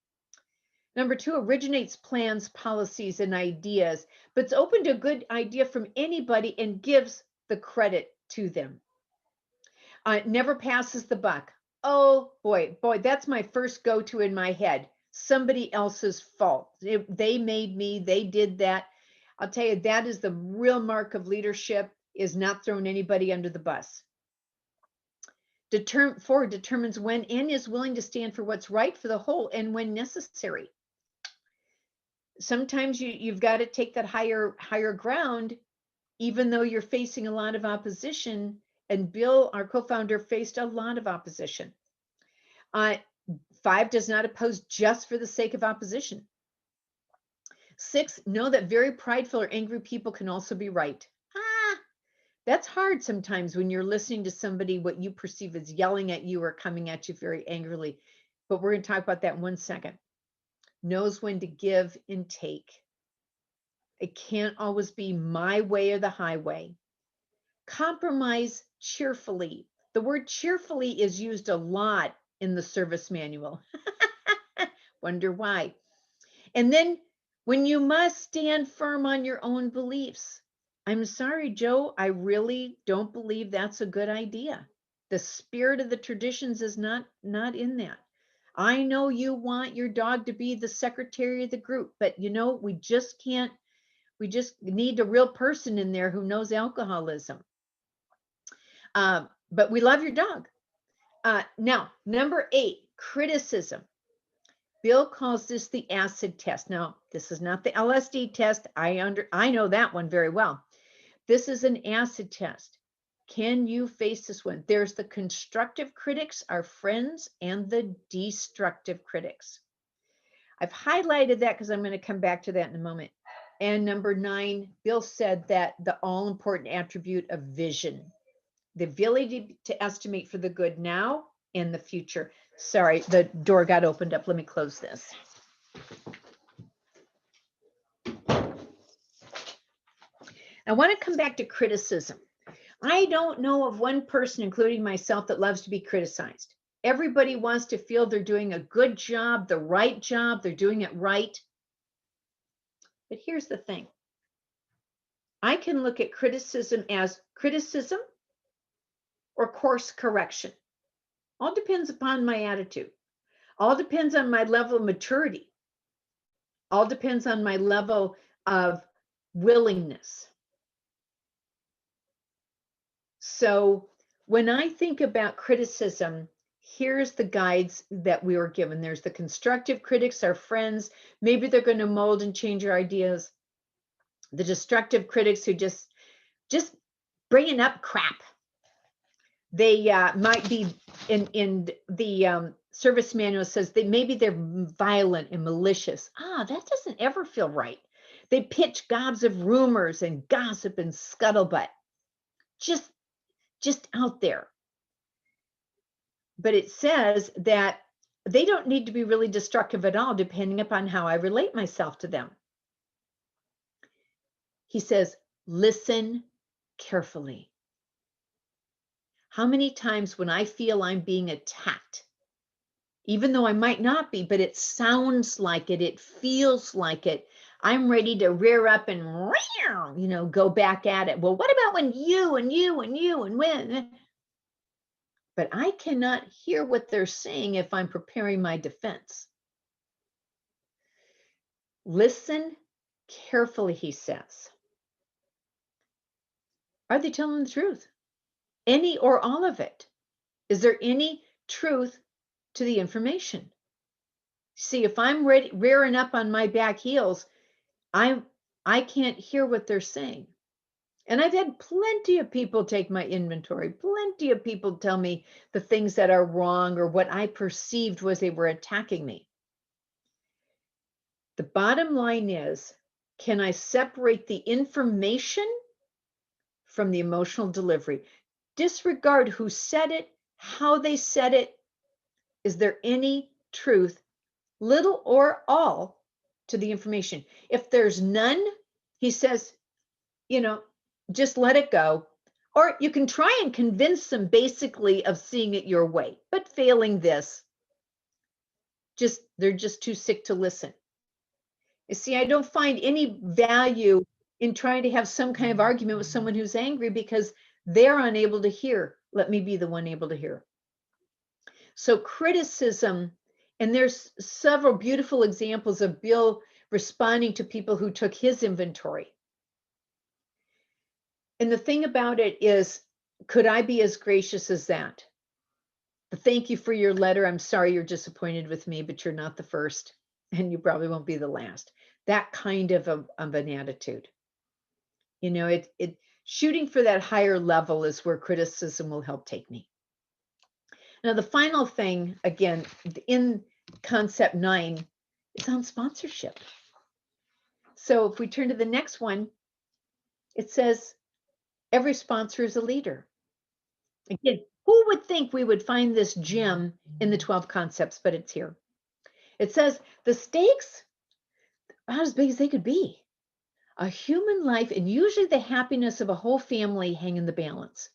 S1: Number 2, originates plans, policies, and ideas, but it's open to a good idea from anybody and gives the credit to them. Never passes the buck. Oh boy, that's my first go-to in my head. Somebody else's fault. They made me, they did that. I'll tell you, that is the real mark of leadership, is not throwing anybody under the bus. 4, determines when and is willing to stand for what's right for the whole and when necessary. Sometimes you've got to take that higher ground, even though you're facing a lot of opposition. And Bill, our co-founder, faced a lot of opposition. 5, does not oppose just for the sake of opposition. 6, know that very prideful or angry people can also be right. That's hard sometimes when you're listening to somebody, what you perceive as yelling at you or coming at you very angrily. But we're going to talk about that in 1 second. Knows when to give and take. It can't always be my way or the highway. Compromise cheerfully. The word cheerfully is used a lot in the service manual. Wonder why. And then when you must stand firm on your own beliefs. I'm sorry, Joe, I really don't believe that's a good idea. The spirit of the traditions is not in that. I know you want your dog to be the secretary of the group, but we just can't. We just need a real person in there who knows alcoholism. But we love your dog. Now, number 8, criticism. Bill calls this the acid test. Now, this is not the LSD test. I know that one very well. This is an acid test. Can you face this one? There's the constructive critics, our friends, and the destructive critics. I've highlighted that because I'm going to come back to that in a moment. And number 9, Bill said that the all-important attribute of vision, the ability to estimate for the good now and the future. Sorry, the door got opened up. Let me close this. I want to come back to criticism. I don't know of one person, including myself, that loves to be criticized. Everybody wants to feel they're doing a good job, the right job, they're doing it right. But here's the thing. I can look at criticism as criticism or course correction. All depends upon my attitude. All depends on my level of maturity. All depends on my level of willingness. So when I think about criticism, here's the guides that we were given. There's the constructive critics, our friends. Maybe they're going to mold and change your ideas. The destructive critics who just bringing up crap. They might be in the service manual says maybe they're violent and malicious. That doesn't ever feel right. They pitch gobs of rumors and gossip and scuttlebutt. Just just out there. But it says that they don't need to be really destructive at all, depending upon how I relate myself to them. He says, listen carefully. How many times when I feel I'm being attacked, even though I might not be, but it sounds like it, it feels like it, I'm ready to rear up and, go back at it. Well, what about when you and when? But I cannot hear what they're saying if I'm preparing my defense. Listen carefully, he says. Are they telling the truth? Any or all of it? Is there any truth to the information? See, if I'm rearing up on my back heels, I can't hear what they're saying. And I've had plenty of people take my inventory, plenty of people tell me the things that are wrong or what I perceived was they were attacking me. The bottom line is, can I separate the information from the emotional delivery? Disregard who said it, how they said it. Is there any truth, little or all, to the information? If there's none, he says, just let it go. Or you can try and convince them basically of seeing it your way, but failing this, they're just too sick to listen. You see, I don't find any value in trying to have some kind of argument with someone who's angry because they're unable to hear. Let me be the one able to hear. So criticism, and there's several beautiful examples of Bill responding to people who took his inventory. And the thing about it is, could I be as gracious as that? Thank you for your letter. I'm sorry you're disappointed with me, but you're not the first, and you probably won't be the last. That kind of an attitude. Shooting for that higher level is where criticism will help take me. Now, the final thing, again, in concept 9, is on sponsorship. So if we turn to the next one, it says, every sponsor is a leader. Again, who would think we would find this gem in the 12 concepts, but it's here. It says the stakes are as big as they could be. A human life and usually the happiness of a whole family hang in the balance.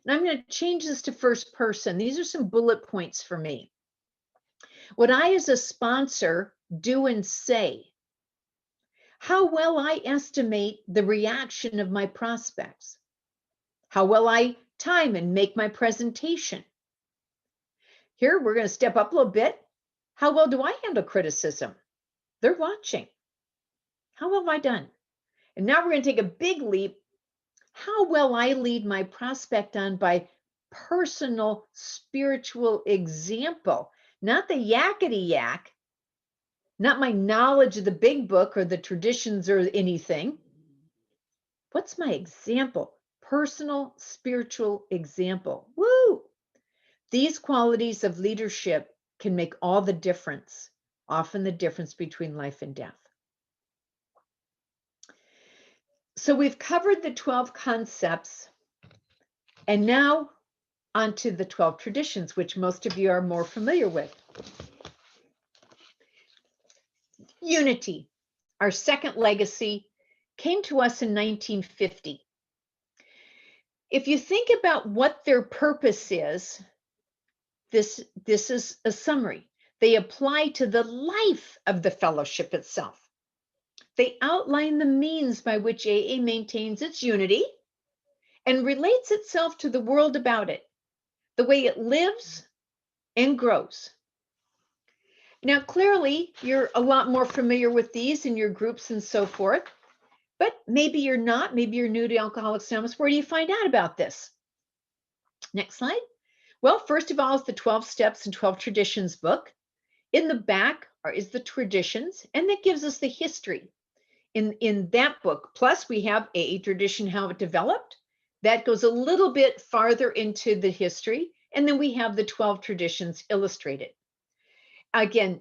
S1: And I'm going to change this to first person. These are some bullet points for me. What I, as a sponsor, do and say, how well I estimate the reaction of my prospects, how well I time and make my presentation. Here, we're going to step up a little bit. How well do I handle criticism? They're watching. How well have I done? And now we're going to take a big leap. How well I lead my prospect on by personal spiritual example, not the yakety yak, not my knowledge of the big book or the traditions or anything. What's my example? Personal spiritual example. Woo! These qualities of leadership can make all the difference, often the difference between life and death. So we've covered the 12 concepts, and now onto the 12 traditions, which most of you are more familiar with. Unity, our second legacy, came to us in 1950. If you think about what their purpose is, this is a summary. They apply to the life of the fellowship itself. They outline the means by which AA maintains its unity and relates itself to the world about it, the way it lives and grows. Now, clearly, you're a lot more familiar with these in your groups and so forth, but maybe you're not. Maybe you're new to Alcoholics Anonymous. Where do you find out about this? Next slide. Well, first of all, is the 12 Steps and 12 Traditions book. In the back is the traditions, and that gives us the history. In that book, plus we have AA tradition, how it developed. That goes a little bit farther into the history. And then we have the 12 traditions illustrated. Again,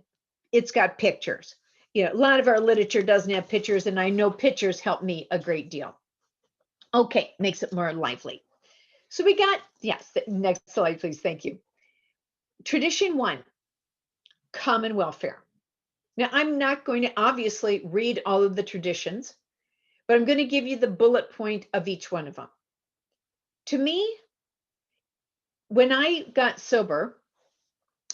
S1: it's got pictures. A lot of our literature doesn't have pictures, and I know pictures help me a great deal. Okay, makes it more lively. So we got, yes, next slide, please. Thank you. Tradition 1, common welfare. Now, I'm not going to obviously read all of the traditions, but I'm going to give you the bullet point of each one of them. To me, when I got sober,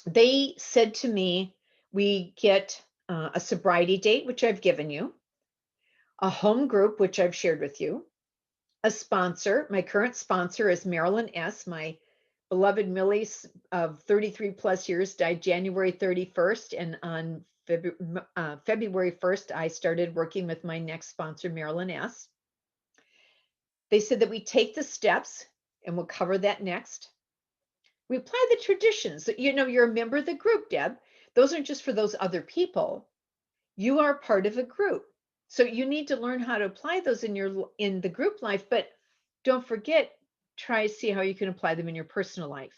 S1: they said to me, we get a sobriety date, which I've given you, a home group, which I've shared with you, a sponsor. My current sponsor is Marilyn S. My beloved Millie of 33 plus years died January 31st. And on February 1st, I started working with my next sponsor, Marilyn S. They said that we take the steps, and we'll cover that next. We apply the traditions. You know, you're a member of the group, Deb. Those aren't just for those other people. You are part of a group. So you need to learn how to apply those in the group life, but don't forget, try to see how you can apply them in your personal life.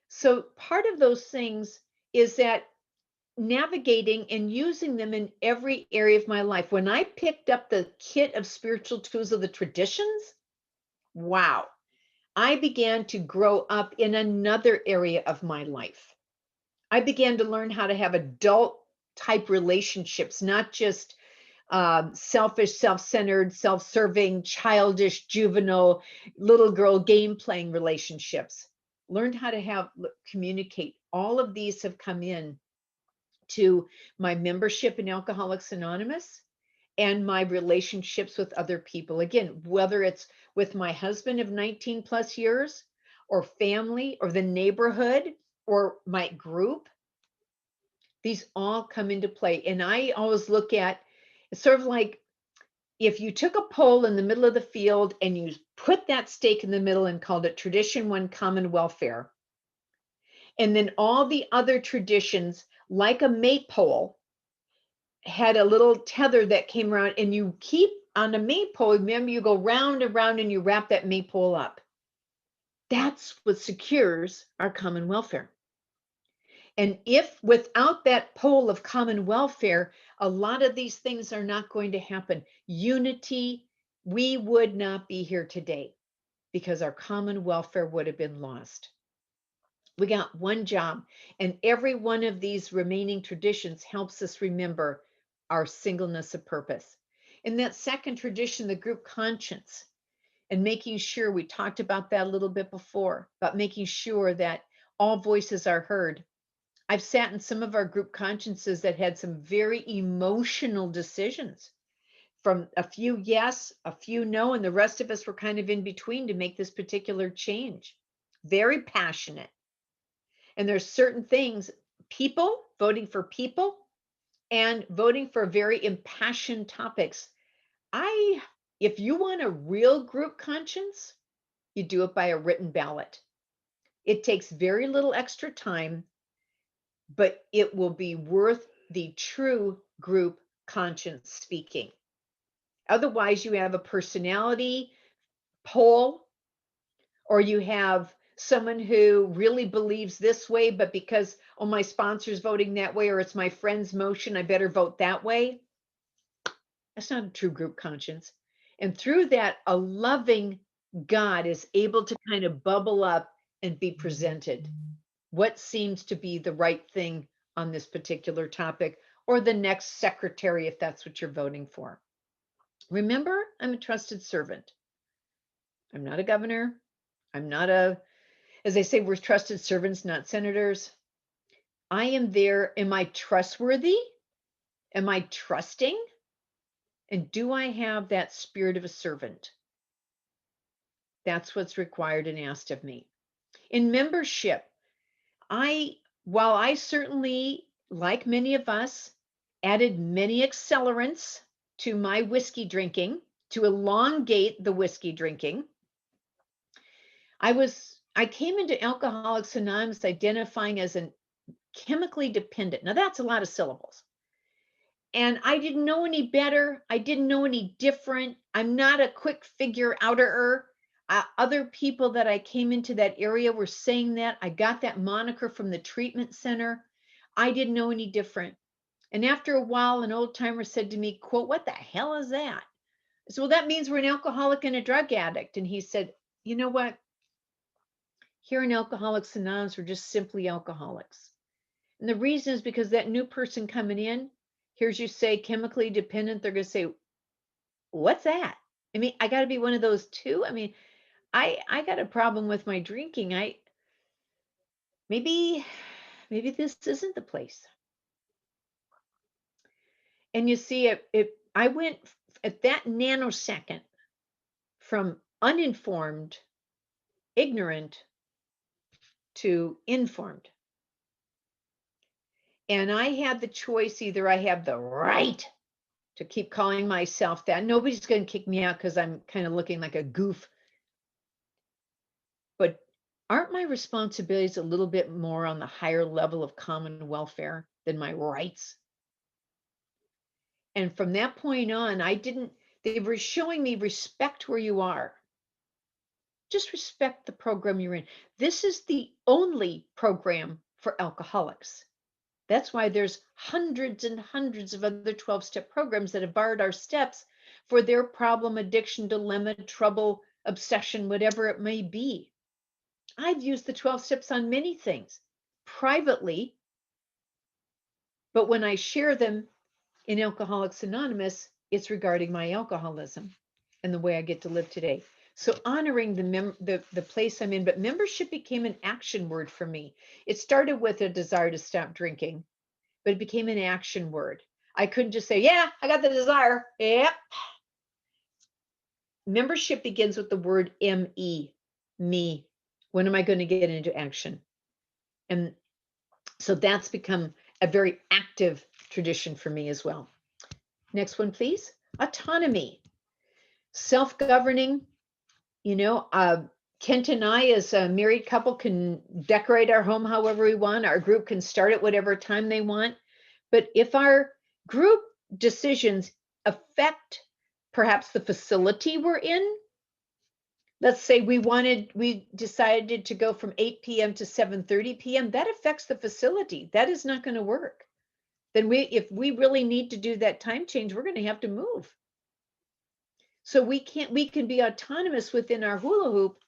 S1: So part of those things is that navigating and using them in every area of my life. When I picked up the kit of spiritual tools of the traditions, wow, I began to grow up in another area of my life. I began to learn how to have adult type relationships, not just selfish, self-centered, self-serving, childish, juvenile, little girl game playing relationships. Learned how to communicate. All of these have come in to my membership in Alcoholics Anonymous and my relationships with other people. Again, whether it's with my husband of 19 plus years, or family, or the neighborhood, or my group, these all come into play. And I always look at it's sort of like if you took a pole in the middle of the field and you put that stake in the middle and called it Tradition 1 Common Welfare, and then all the other traditions, like a maypole, had a little tether that came around, and you keep on a maypole, remember, you go round and round and you wrap that maypole up. That's what secures our common welfare. And if without that pole of common welfare, a lot of these things are not going to happen. Unity, we would not be here today because our common welfare would have been lost. We got one job, and every one of these remaining traditions helps us remember our singleness of purpose. In that second tradition, the group conscience, and making sure, we talked about that a little bit before, about making sure that all voices are heard. I've sat in some of our group consciences that had some very emotional decisions, from a few yes, a few no, and the rest of us were kind of in between to make this particular change. Very passionate. And there's certain things, people, voting for people, and voting for very impassioned topics. If you want a real group conscience, you do it by a written ballot. It takes very little extra time, but it will be worth the true group conscience speaking. Otherwise, you have a personality poll, or you have someone who really believes this way, but because, oh, my sponsor's voting that way, or it's my friend's motion, I better vote that way. That's not a true group conscience. And through that, a loving God is able to kind of bubble up and be presented what seems to be the right thing on this particular topic, or the next secretary, if that's what you're voting for. Remember, I'm a trusted servant. I'm not a governor. I'm not as they say, we're trusted servants, not senators. I am there. Am I trustworthy? Am I trusting? And do I have that spirit of a servant? That's what's required and asked of me. In membership, while I certainly, like many of us, added many accelerants to my whiskey drinking to elongate the whiskey drinking, I came into Alcoholics Anonymous identifying as a chemically dependent. Now that's a lot of syllables. And I didn't know any better. I didn't know any different. I'm not a quick figure outer. Other people that I came into that area were saying that. I got that moniker from the treatment center. I didn't know any different. And after a while, an old timer said to me, quote, "What the hell is that?" I said, "Well, that means we're an alcoholic and a drug addict." And he said, you know what? Here in Alcoholics Anonymous, we're just simply alcoholics. And the reason is because that new person coming in, here's you say chemically dependent, they're going to say, what's that? I mean, I got to be one of those too. I mean, I got a problem with my drinking. Maybe this isn't the place. And you see I went at that nanosecond from uninformed, ignorant to informed. And I had the choice, either I have the right to keep calling myself that. Nobody's going to kick me out because I'm kind of looking like a goof. But aren't my responsibilities a little bit more on the higher level of common welfare than my rights? And from that point on, they were showing me respect where you are. Just respect the program you're in. This is the only program for alcoholics. That's why there's hundreds and hundreds of other 12-step programs that have borrowed our steps for their problem, addiction, dilemma, trouble, obsession, whatever it may be. I've used the 12 steps on many things privately, but when I share them in Alcoholics Anonymous, it's regarding my alcoholism and the way I get to live today. So honoring the place I'm in, but membership became an action word for me. It started with a desire to stop drinking, but it became an action word. I couldn't just say, yeah, I got the desire. Yep. Membership begins with the word M-E, me. When am I going to get into action? And so that's become a very active tradition for me as well. Next one, please. Autonomy. Self-governing. Kent and I, as a married couple, can decorate our home however we want. Our group can start at whatever time they want. But if our group decisions affect perhaps the facility we're in, let's say we decided to go from 8 p.m. to 7:30 p.m., that affects the facility. That is not going to work. Then if we really need to do that time change, we're going to have to move. So we can be autonomous within our hula hoop,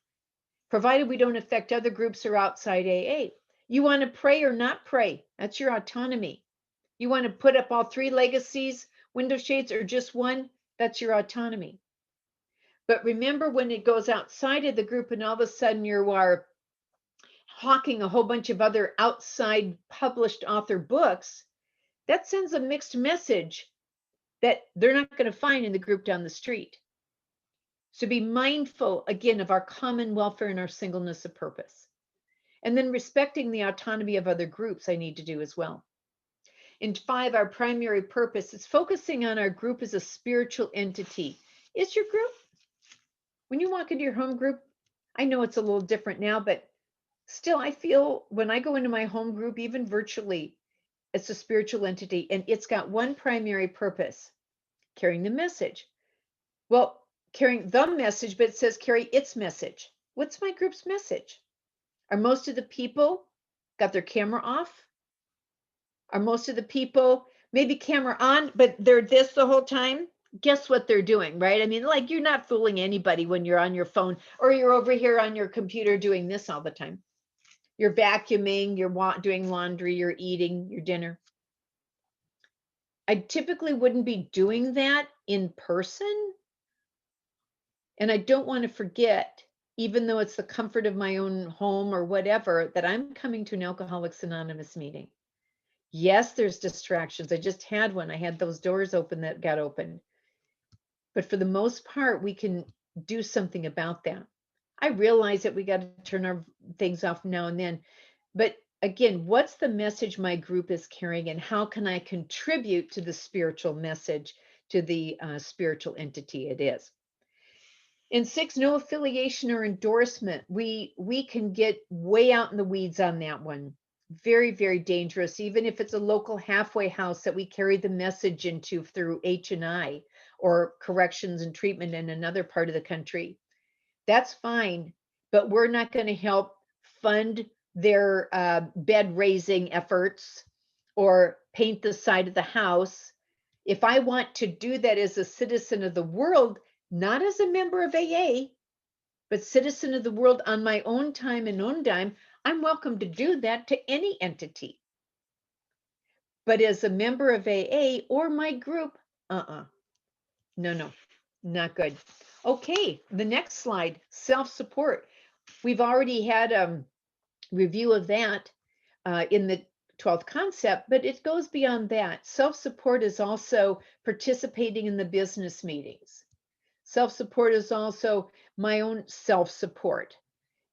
S1: provided we don't affect other groups or outside AA. You want to pray or not pray, that's your autonomy. You want to put up all 3 legacies, window shades, or just one, that's your autonomy. But remember, when it goes outside of the group and all of a sudden you are hawking a whole bunch of other outside published author books, that sends a mixed message that they're not going to find in the group down the street. So be mindful, again, of our common welfare and our singleness of purpose. And then respecting the autonomy of other groups, I need to do as well. In 5, our primary purpose is focusing on our group as a spiritual entity. Is your group, when you walk into your home group, I know it's a little different now, but still I feel when I go into my home group, even virtually, it's a spiritual entity, and it's got one primary purpose, carrying the message. Well, carrying the message, but it says carry its message. What's my group's message? Are most of the people got their camera off? Are most of the people maybe camera on, but they're this the whole time? Guess what they're doing, right? I mean, like, you're not fooling anybody when you're on your phone or you're over here on your computer doing this all the time. You're vacuuming, you're doing laundry, you're eating your dinner. I typically wouldn't be doing that in person. And I don't want to forget, even though it's the comfort of my own home or whatever, that I'm coming to an Alcoholics Anonymous meeting. Yes, there's distractions. I just had one. I had those doors open that got opened. But for the most part, we can do something about that. I realize that we got to turn our things off now and then. But again, what's the message my group is carrying, and how can I contribute to the spiritual message, to the spiritual entity it is? In 6, no affiliation or endorsement. We can get way out in the weeds on that one. Very, very dangerous, even if it's a local halfway house that we carry the message into through H&I or corrections and treatment in another part of the country. That's fine, but we're not going to help fund their bed raising efforts or paint the side of the house. If I want to do that as a citizen of the world, not as a member of AA, but citizen of the world on my own time and own dime, I'm welcome to do that to any entity. But as a member of AA or my group, no, not good. Okay, the next slide, self-support. We've already had a review of that in the 12th concept, but it goes beyond that. Self-support is also participating in the business meetings. Self-support is also my own self-support,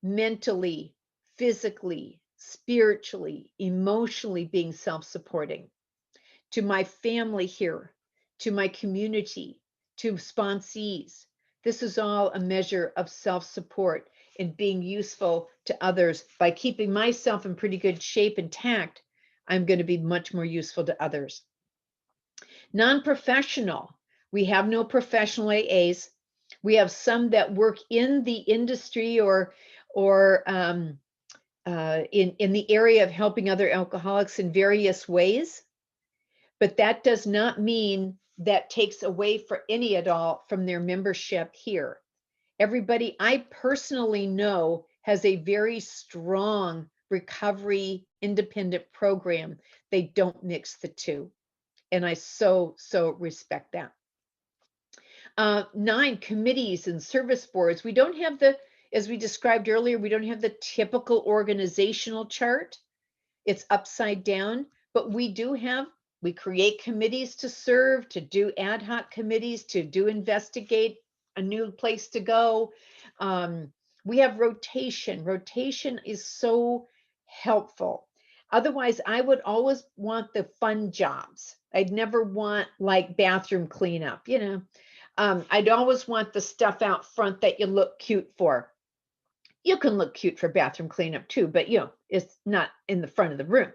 S1: mentally, physically, spiritually, emotionally being self-supporting. To my family here, to my community, to sponsees. This is all a measure of self-support and being useful to others. By keeping myself in pretty good shape and tact, I'm going to be much more useful to others. Non-professional. We have no professional AAs. We have some that work in the industry or in the area of helping other alcoholics in various ways. But that does not mean that takes away for any at all from their membership here. Everybody I personally know has a very strong recovery independent program. They don't mix the two. And I so respect that. 9, committees and service boards. We don't have the, as we described earlier, we don't have the typical organizational chart. It's upside down, but we create committees to serve, to do ad hoc committees, to do investigate a new place to go. We have rotation. Rotation is so helpful. Otherwise, I would always want the fun jobs. I'd never want like bathroom cleanup, you know. I'd always want the stuff out front that you look cute for. You can look cute for bathroom cleanup too, but you know, it's not in the front of the room.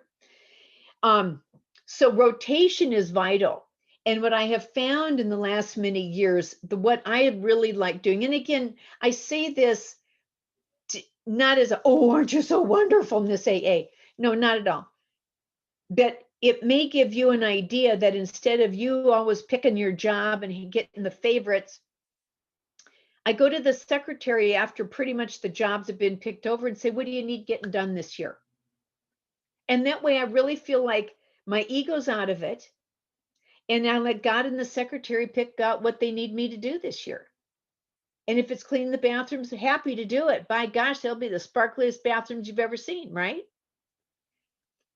S1: So rotation is vital. And what I have found in the last many years, what I have really liked doing, and again, I say this not as, oh, aren't you so wonderful in this AA? No, not at all. But it may give you an idea that instead of you always picking your job and getting the favorites, I go to the secretary after pretty much the jobs have been picked over and say, what do you need getting done this year? And that way I really feel like my ego's out of it. And I let God and the secretary pick out what they need me to do this year. And if it's cleaning the bathrooms, happy to do it. By gosh, they'll be the sparkliest bathrooms you've ever seen, right?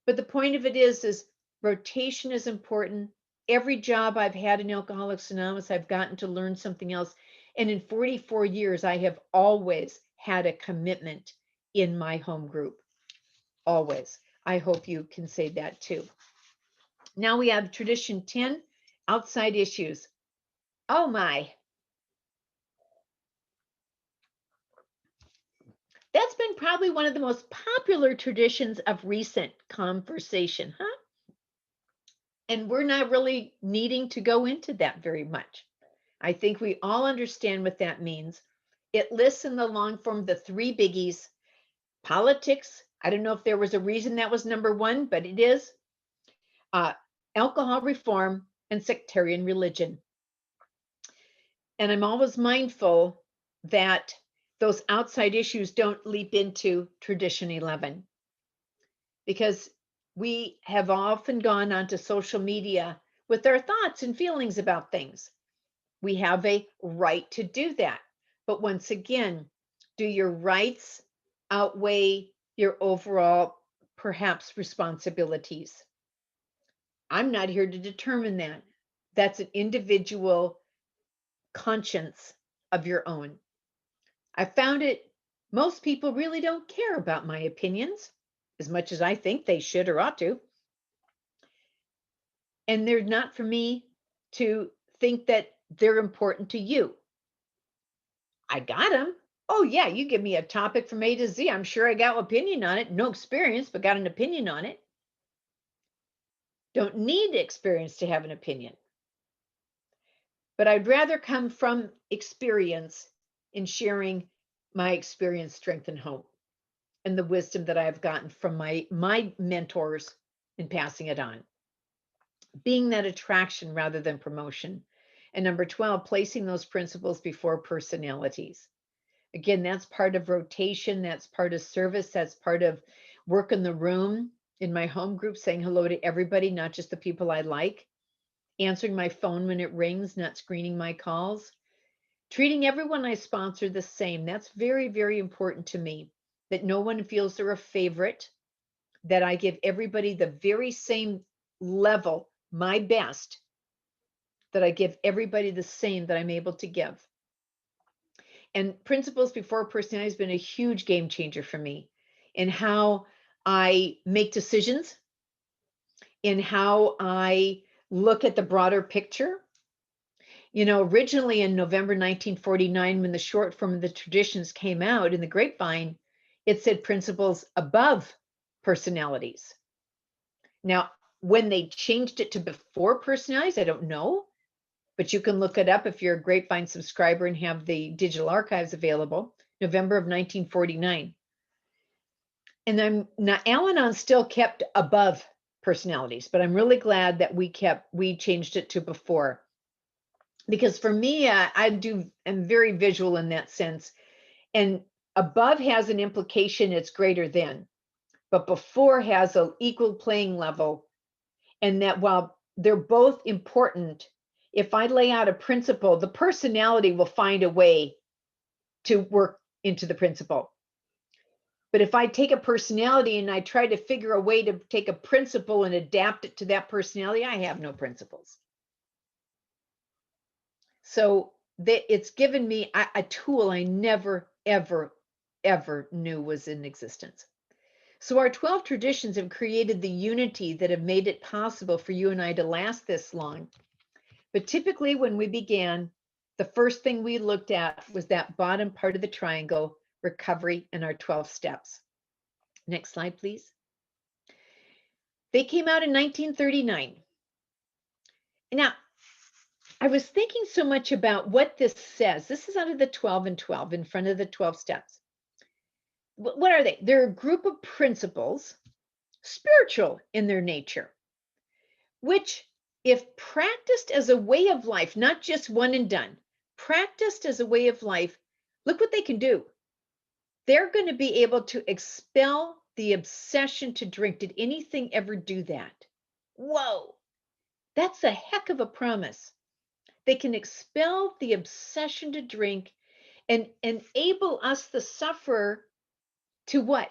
S1: But the point of it is rotation is important. Every job I've had in Alcoholics Anonymous, I've gotten to learn something else. And in 44 years, I have always had a commitment in my home group. Always. I hope you can say that too. Now we have tradition 10, outside issues. Oh my. That's been probably one of the most popular traditions of recent conversation, huh? And we're not really needing to go into that very much. I think we all understand what that means. It lists in the long form the 3 biggies. Politics. I don't know if there was a reason that was number 1, but it is. Alcohol reform and sectarian religion. And I'm always mindful that those outside issues don't leap into tradition 11, because we have often gone onto social media with our thoughts and feelings about things. We have a right to do that. But once again, do your rights outweigh your overall, perhaps, responsibilities? I'm not here to determine that. That's an individual conscience of your own. I found it, most people really don't care about my opinions as much as I think they should or ought to. And they're not for me to think that they're important to you. I got them. Oh yeah, you give me a topic from A to Z, I'm sure I got an opinion on it. No experience, but got an opinion on it. Don't need experience to have an opinion. But I'd rather come from experience in sharing my experience, strength, and hope, and the wisdom that I've gotten from my mentors and passing it on. Being that attraction rather than promotion. And number 12, placing those principles before personalities. Again, that's part of rotation. That's part of service. That's part of work in the room in my home group, saying hello to everybody, not just the people I like, answering my phone when it rings, not screening my calls, treating everyone I sponsor the same. That's very, very important to me, that no one feels they're a favorite, that I give everybody the very same level, my best, that I give everybody the same that I'm able to give. And principles before personality has been a huge game changer for me in how I make decisions, in how I look at the broader picture. You know, originally in November 1949, when the short form of the traditions came out in the grapevine, it said principles above personalities. Now, when they changed it to before personalities, I don't know, but you can look it up if you're a Grapevine subscriber and have the digital archives available, November of 1949. And I'm not, Al-Anon still kept above personalities, but I'm really glad that we changed it to before. Because for me, I'm very visual in that sense. And above has an implication it's greater than, but before has an equal playing level. And that while they're both important, if I lay out a principle, the personality will find a way to work into the principle. But if I take a personality and I try to figure a way to take a principle and adapt it to that personality, I have no principles. So it's given me a tool I never, ever, ever knew was in existence. So our 12 traditions have created the unity that have made it possible for you and I to last this long. But typically when we began, the first thing we looked at was that bottom part of the triangle, recovery, and our 12 steps. Next slide, please. They came out in 1939. Now, I was thinking so much about what this says. This is out of the 12 and 12 in front of the 12 steps. What are they? They're a group of principles, spiritual in their nature, which, if practiced as a way of life, not just one and done, practiced as a way of life, look what they can do. They're going to be able to expel the obsession to drink. Did anything ever do that? Whoa, that's a heck of a promise. They can expel the obsession to drink and enable us, the sufferer, to what?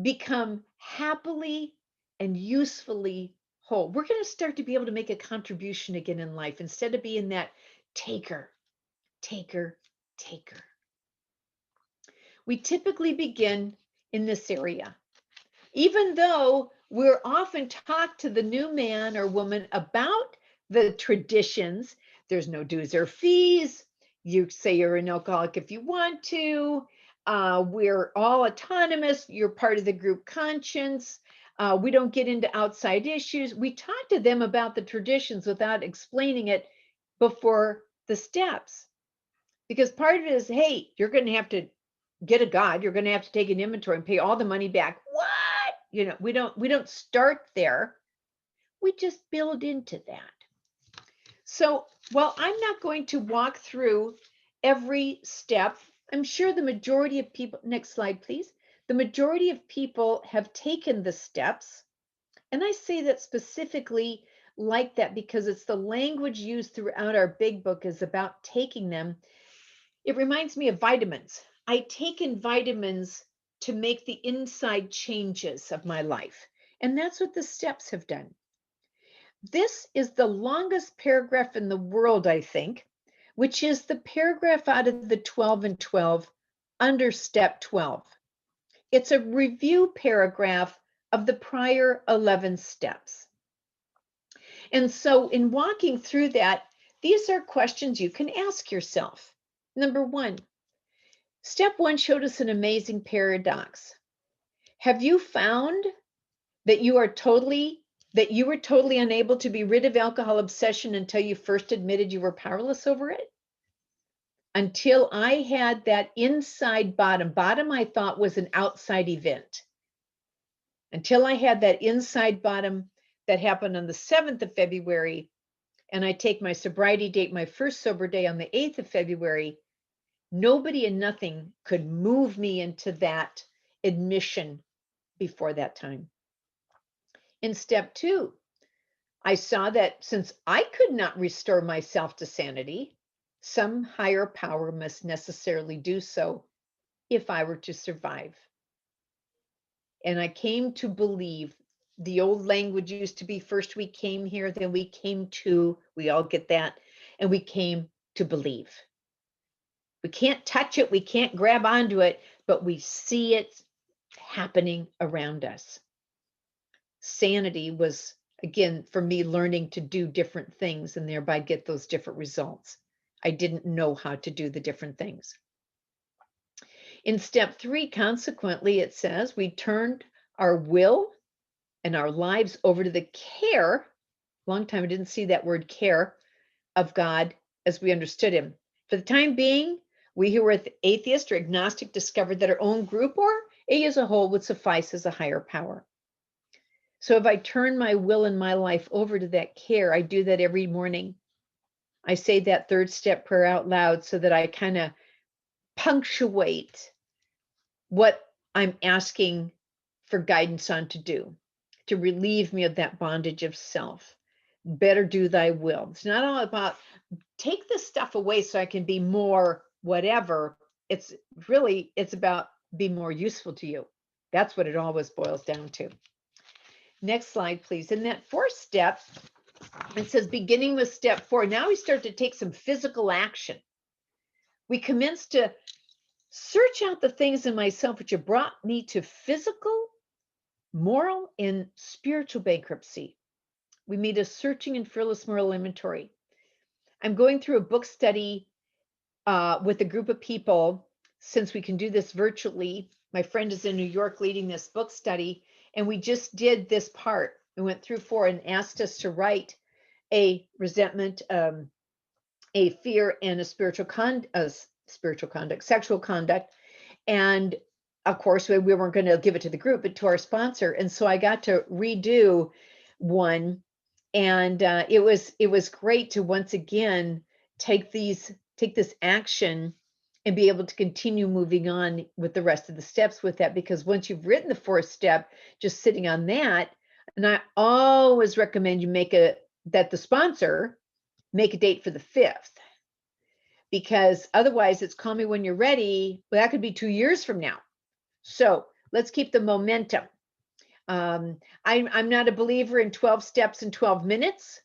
S1: Become happily and usefully whole. We're going to start to be able to make a contribution again in life instead of being that taker, taker, taker. We typically begin in this area. Even though we're often talked to the new man or woman about the traditions, there's no dues or fees. You say you're an alcoholic if you want to. We're all autonomous. You're part of the group conscience. We don't get into outside issues. We talk to them about the traditions without explaining it before the steps. Because part of it is, hey, you're going to have to get a God. You're going to have to take an inventory and pay all the money back. What? You know, we don't start there. We just build into that. So while I'm not going to walk through every step, I'm sure the majority of people, next slide, please. The majority of people have taken the steps. And I say that specifically like that because it's the language used throughout our big book is about taking them. It reminds me of vitamins. I take in vitamins to make the inside changes of my life. And that's what the steps have done. This is the longest paragraph in the world, I think, which is the paragraph out of the 12 and 12 under step 12. It's a review paragraph of the prior 11 steps. And so in walking through that, these are questions you can ask yourself. Number one, step one showed us an amazing paradox. Have you found that you were totally unable to be rid of alcohol obsession until you first admitted you were powerless over it? Until I had that inside bottom I thought was an outside event. Until I had that inside bottom that happened on the 7th of February, and I take my sobriety date, my first sober day on the 8th of February, Nobody and nothing could move me into that admission before that time. In step 2, I saw that since I could not restore myself to sanity, some higher power must necessarily do so if I were to survive. And I came to believe, the old language used to be, first we came here, then we came to, we all get that, and we came to believe. We can't touch it, we can't grab onto it, but we see it happening around us. Sanity was, again, for me, learning to do different things and thereby get those different results. I didn't know how to do the different things. In step 3, consequently, it says we turned our will and our lives over to the care, long time I didn't see that word care, of God as we understood him. For the time being, we who were atheist or agnostic discovered that our own group or A as a whole would suffice as a higher power. So if I turn my will and my life over to that care, I do that every morning. I say that 3rd step prayer out loud so that I kind of punctuate what I'm asking for guidance on to do, to relieve me of that bondage of self. Better do thy will. It's not all about take this stuff away so I can be more whatever. It's about be more useful to you. That's what it always boils down to. Next slide, please. In that 4th step, it says beginning with step 4. Now we start to take some physical action. We commence to search out the things in myself which have brought me to physical, moral, and spiritual bankruptcy. We made a searching and fearless moral inventory. I'm going through a book study with a group of people. Since we can do this virtually, my friend is in New York leading this book study, and we just did this part. We went through 4 and asked us to write a resentment, a fear, and a sexual conduct. And of course, we weren't going to give it to the group, but to our sponsor. And so I got to redo one, and it was great to once again take this action and be able to continue moving on with the rest of the steps with that, because once you've written the 4th step, just sitting on that, and I always recommend you that the sponsor make a date for the 5th, because otherwise it's call me when you're ready. Well, that could be 2 years from now. So let's keep the momentum. I'm not a believer in 12 steps in 12 minutes.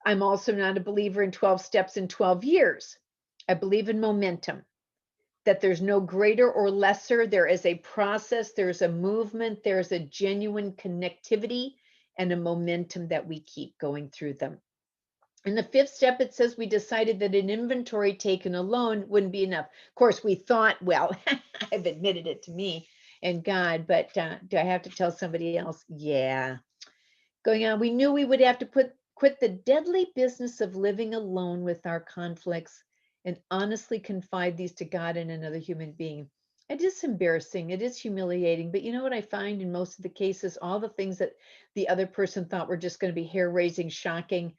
S1: I'm also not a believer in 12 steps in 12 years. I believe in momentum, that there's no greater or lesser. There is a process, there's a movement, there's a genuine connectivity and a momentum that we keep going through them. In the 5th step, it says we decided that an inventory taken alone wouldn't be enough. Of course, we thought, well, I've admitted it to me and God, but do I have to tell somebody else? Yeah. Going on, we knew we would have to quit the deadly business of living alone with our conflicts and honestly confide these to God and another human being. It is embarrassing, it is humiliating, but you know what I find in most of the cases, all the things that the other person thought were just going to be hair-raising, shocking,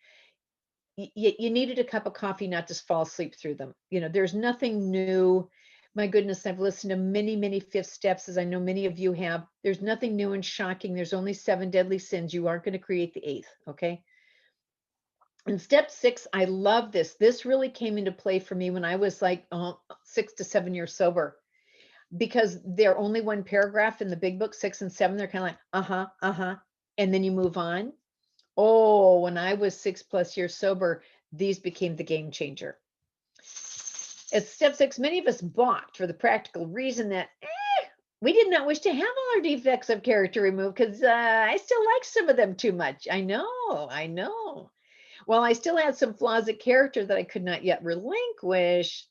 S1: you needed a cup of coffee, not just fall asleep through them. There's nothing new. My goodness, I've listened to many, many 5th steps, as I know many of you have. There's nothing new and shocking. There's only 7 deadly sins. You aren't going to create the 8th, okay? In step 6, I love this. This really came into play for me when I was like 6 to 7 years sober, because they're only one paragraph in the big book, 6 and 7. They're kind of like, and then you move on. Oh, when I was 6+ years sober, these became the game changer. At step 6, many of us balked for the practical reason that we did not wish to have all our defects of character removed, because I still like some of them too much. I know. While I still had some flaws of character that I could not yet relinquish,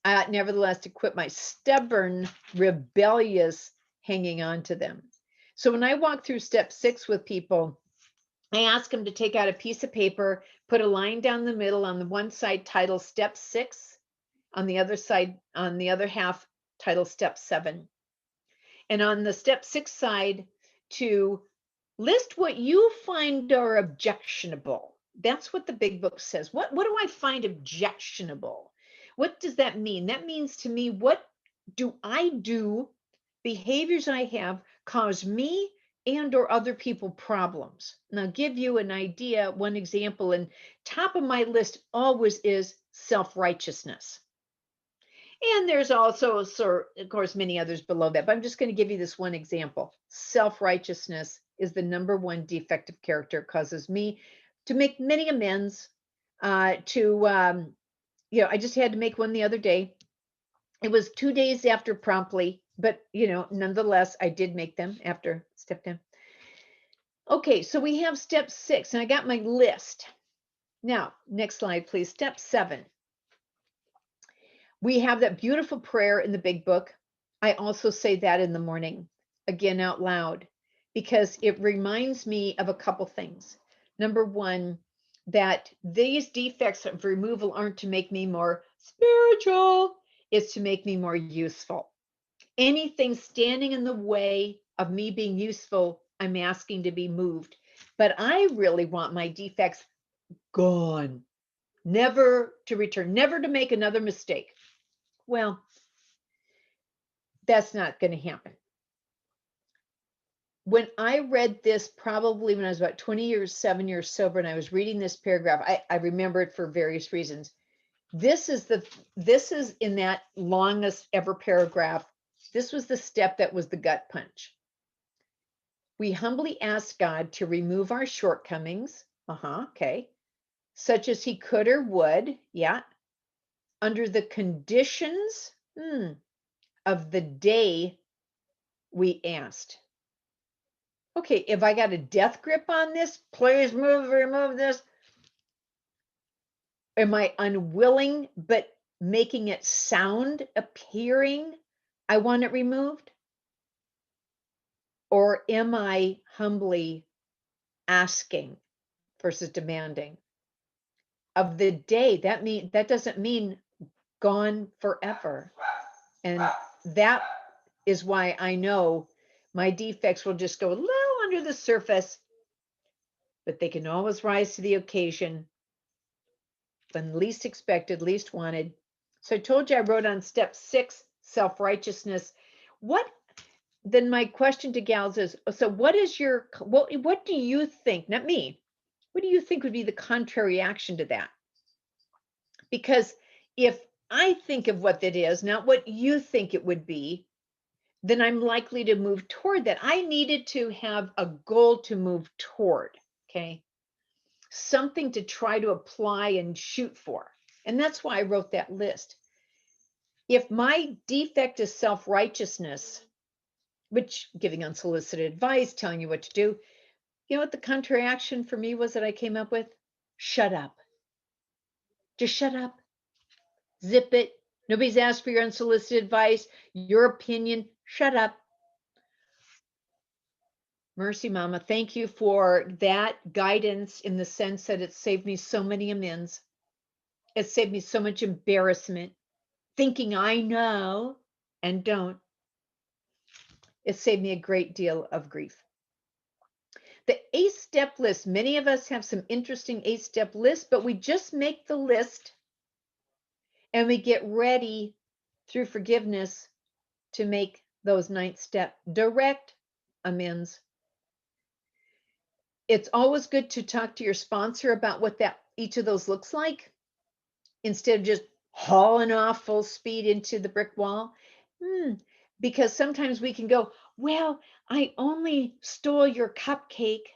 S1: I ought nevertheless to quit my stubborn, rebellious hanging on to them. So when I walk through step 6 with people, I ask them to take out a piece of paper, put a line down the middle, on the one side title step 6, on the other side, on the other half, title step 7. And on the step 6 side, to list what you find are objectionable. That's what the big book says. What do I find objectionable? What does that mean? That means to me, what do I do? Behaviors I have cause me and or other people problems. And I'll give you an idea, one example, and top of my list always is self-righteousness. And there's also, of course, many others below that, but I'm just going to give you this one example. Self-righteousness is the number one defect of character. It causes me to make many amends, I just had to make one the other day. It was 2 days after promptly, but nonetheless, I did make them after step 10. Okay, so we have step 6, and I got my list. Now, next slide, please. Step 7. We have that beautiful prayer in the big book. I also say that in the morning, again out loud, because it reminds me of a couple things. Number one, that these defects of removal aren't to make me more spiritual, it's to make me more useful. Anything standing in the way of me being useful, I'm asking to be moved. But I really want my defects gone, never to return, never to make another mistake. Well, that's not going to happen. When I read this, probably when I was about 7 years sober, and I was reading this paragraph, I remember it for various reasons. This is in that longest ever paragraph. This was the step that was the gut punch. We humbly ask God to remove our shortcomings, okay, such as he could or would, under the conditions of the day we asked. Okay, if I got a death grip on this, please remove this. Am I unwilling, but making it sound, appearing I want it removed? Or am I humbly asking versus demanding? Of the day, that doesn't mean gone forever. And that is why I know my defects will just go a little under the surface, but they can always rise to the occasion when least expected, least wanted. So I told you I wrote on step 6, self-righteousness. Then my question to gals is, so what do you think, not me, what do you think would be the contrary action to that? Because if I think of what that is, not what you think it would be, then I'm likely to move toward that. I needed to have a goal to move toward, okay? Something to try to apply and shoot for. And that's why I wrote that list. If my defect is self-righteousness, which giving unsolicited advice, telling you what to do, you know what the contrary action for me was that I came up with? Shut up. Just shut up. Zip it. Nobody's asked for your unsolicited advice, your opinion. Shut up. Mercy, Mama, thank you for that guidance in the sense that it saved me so many amends. It saved me so much embarrassment, thinking I know and don't. It saved me a great deal of grief. The 8-step list, many of us have some interesting 8-step lists, but we just make the list and we get ready through forgiveness to make those 9th step direct amends. It's always good to talk to your sponsor about what each of those looks like instead of just hauling off full speed into the brick wall. Because sometimes we can go, well, I only stole your cupcake,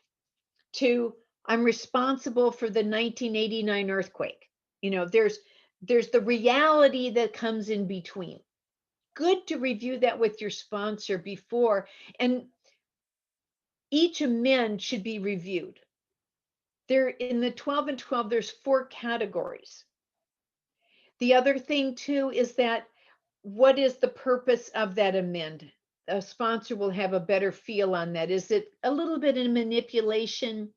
S1: to I'm responsible for the 1989 earthquake. There's the reality that comes in between. Good to review that with your sponsor before, and each amend should be reviewed. There in the 12 and 12, there's 4 categories. The other thing too is that what is the purpose of that amend? A sponsor will have a better feel on that. Is it a little bit of manipulation,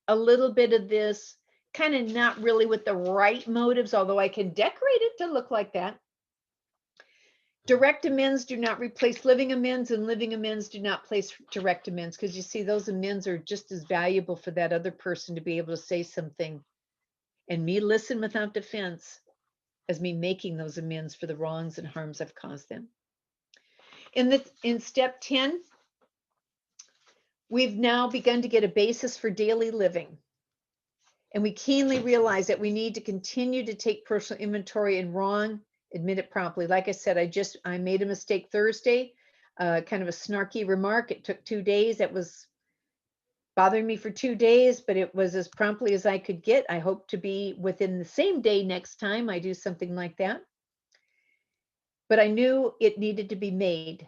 S1: a little bit of this, kind of not really with the right motives, although I can decorate it to look like that. Direct amends do not replace living amends, and living amends do not place direct amends, because you see, those amends are just as valuable for that other person to be able to say something and me listen without defense. as me making those amends for the wrongs and harms I've caused them. In step 10, we've now begun to get a basis for daily living. And we keenly realize that we need to continue to take personal inventory and wrong, admit it promptly. Like I said, I made a mistake Thursday, kind of a snarky remark. It took 2 days. That was bothering me for 2 days, but it was as promptly as I could get. I hope to be within the same day next time I do something like that. But I knew it needed to be made.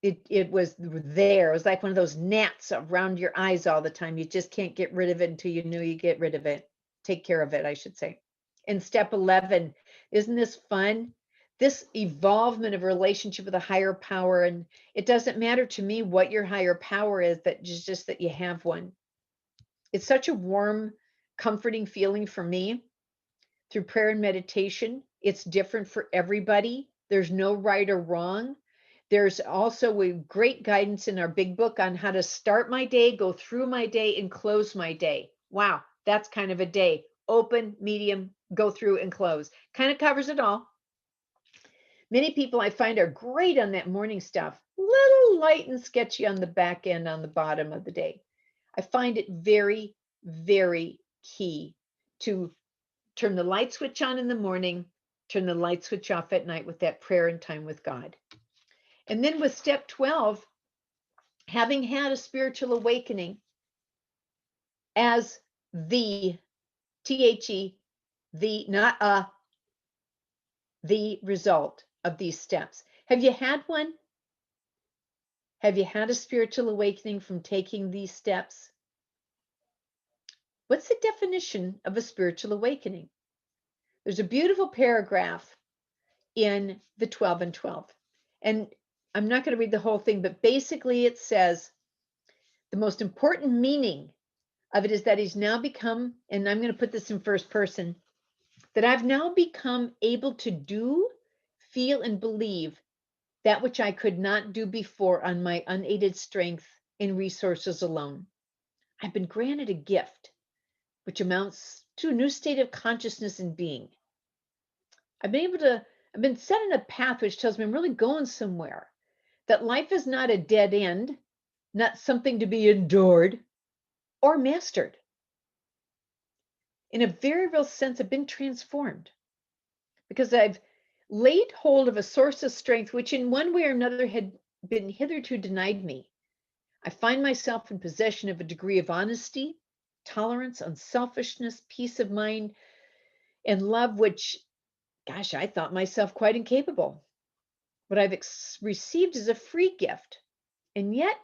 S1: It was there. It was like one of those gnats around your eyes all the time. You just can't get rid of it until you know you get rid of it. Take care of it, I should say. In step 11, isn't this fun? This evolvement of a relationship with a higher power. And it doesn't matter to me what your higher power is, that just that you have one. It's such a warm, comforting feeling for me through prayer and meditation. It's different for everybody. There's no right or wrong. There's also a great guidance in our big book on how to start my day, go through my day, and close my day. Wow, that's kind of a day. Open, medium, go through, and close. Kind of covers it all. Many people I find are great on that morning stuff. Little light and sketchy on the back end, on the bottom of the day. I find it very, very key to turn the light switch on in the morning, turn the light switch off at night with that prayer and time with God. And then with step 12, having had a spiritual awakening as the THE, the result of these steps. Have you had one? Have you had a spiritual awakening from taking these steps? What's the definition of a spiritual awakening? There's a beautiful paragraph in the 12 and 12. And I'm not going to read the whole thing, but basically it says the most important meaning of it is that he's now become, and I'm going to put this in first person, that I've now become able to do, feel, and believe that which I could not do before on my unaided strength and resources alone. I've been granted a gift, which amounts to a new state of consciousness and being. I've been set in a path which tells me I'm really going somewhere, that life is not a dead end, not something to be endured or mastered. In a very real sense, I've been transformed because I've laid hold of a source of strength which in one way or another had been hitherto denied me. I find myself in possession of a degree of honesty, tolerance, unselfishness, peace of mind, and love, which, gosh, I thought myself quite incapable. What I've received is a free gift. And yet,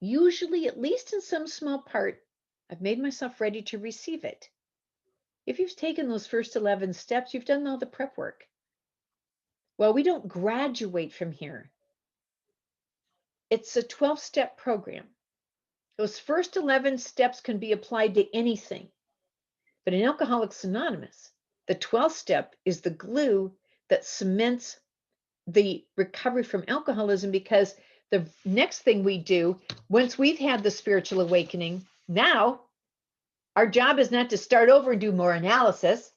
S1: usually, at least in some small part, I've made myself ready to receive it. If you've taken those first 11 steps, you've done all the prep work. Well, we don't graduate from here. It's a 12-step program. Those first 11 steps can be applied to anything. But in Alcoholics Anonymous, the 12th step is the glue that cements the recovery from alcoholism, because the next thing we do, once we've had the spiritual awakening, now our job is not to start over and do more analysis.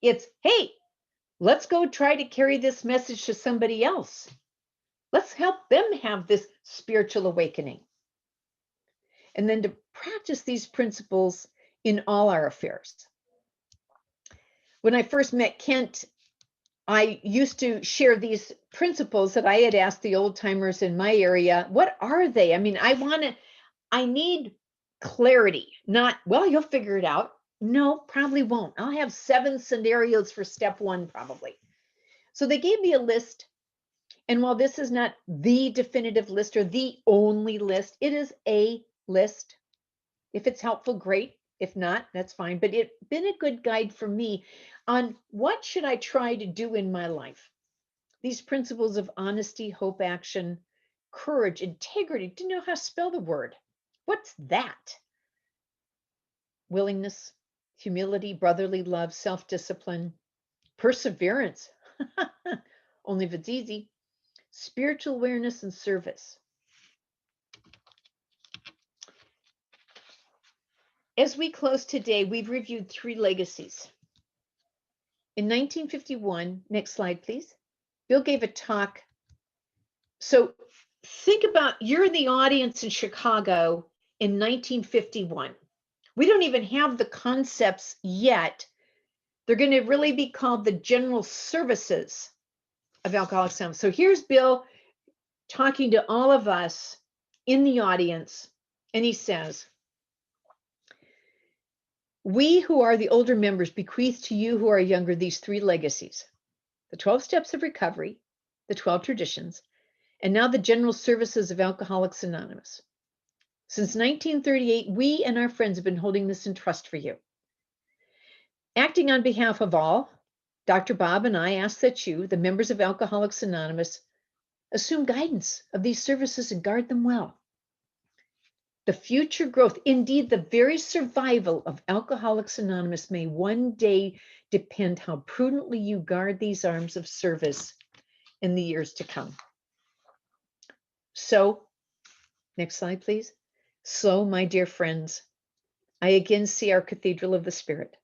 S1: It's, hey, let's go try to carry this message to somebody else. Let's help them have this spiritual awakening. And then to practice these principles in all our affairs. When I first met Kent, I used to share these principles that I had asked the old timers in my area. What are they? I mean, I need clarity, not, well, you'll figure it out. No, probably won't. I'll have 7 scenarios for step 1, probably. So they gave me a list. And while this is not the definitive list or the only list, it is a list. If it's helpful, great. If not, that's fine. But it's been a good guide for me on what should I try to do in my life. These principles of honesty, hope, action, courage, integrity. Didn't know how to spell the word. What's that? Willingness, humility, brotherly love, self-discipline, perseverance, only if it's easy, spiritual awareness, and service. As we close today, we've reviewed 3 legacies. In 1951, next slide, please. Bill gave a talk. So think about, you're in the audience in Chicago in 1951. We don't even have the concepts yet. They're going to really be called the general services of Alcoholics Anonymous. So here's Bill talking to all of us in the audience, and he says, "We who are the older members bequeath to you who are younger these 3 legacies: the 12 steps of recovery, the 12 traditions, and now the general services of Alcoholics Anonymous. Since 1938, we and our friends have been holding this in trust for you. Acting on behalf of all, Dr. Bob and I ask that you, the members of Alcoholics Anonymous, assume guidance of these services and guard them well. The future growth, indeed the very survival of Alcoholics Anonymous, may one day depend how prudently you guard these arms of service in the years to come." So, next slide, please. So, my dear friends, I again see our Cathedral of the Spirit.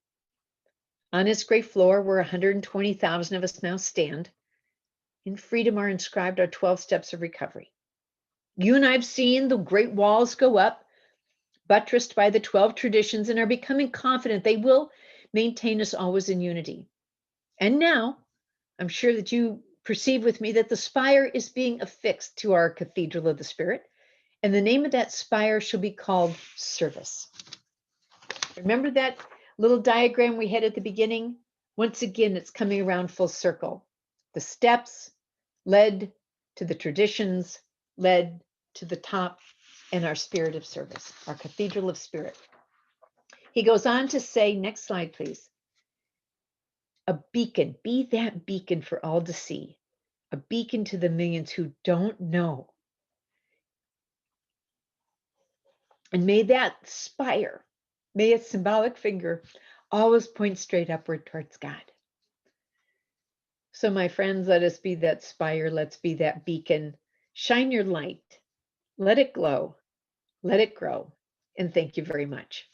S1: On its great floor, where 120,000 of us now stand, in freedom are inscribed our 12 steps of recovery. You and I have seen the great walls go up, buttressed by the 12 traditions, and are becoming confident they will maintain us always in unity. And now, I'm sure that you perceive with me that the spire is being affixed to our Cathedral of the Spirit, and the name of that spire shall be called Service. Remember that little diagram we had at the beginning? Once again, it's coming around full circle. The steps led to the traditions, led to the top, and our spirit of service, our Cathedral of Spirit. He goes on to say, next slide, please. A beacon, be that beacon for all to see, a beacon to the millions who don't know. And may that spire, may its symbolic finger always point straight upward towards God. So my friends, let us be that spire. Let's be that beacon. Shine your light. Let it glow. Let it grow. And thank you very much.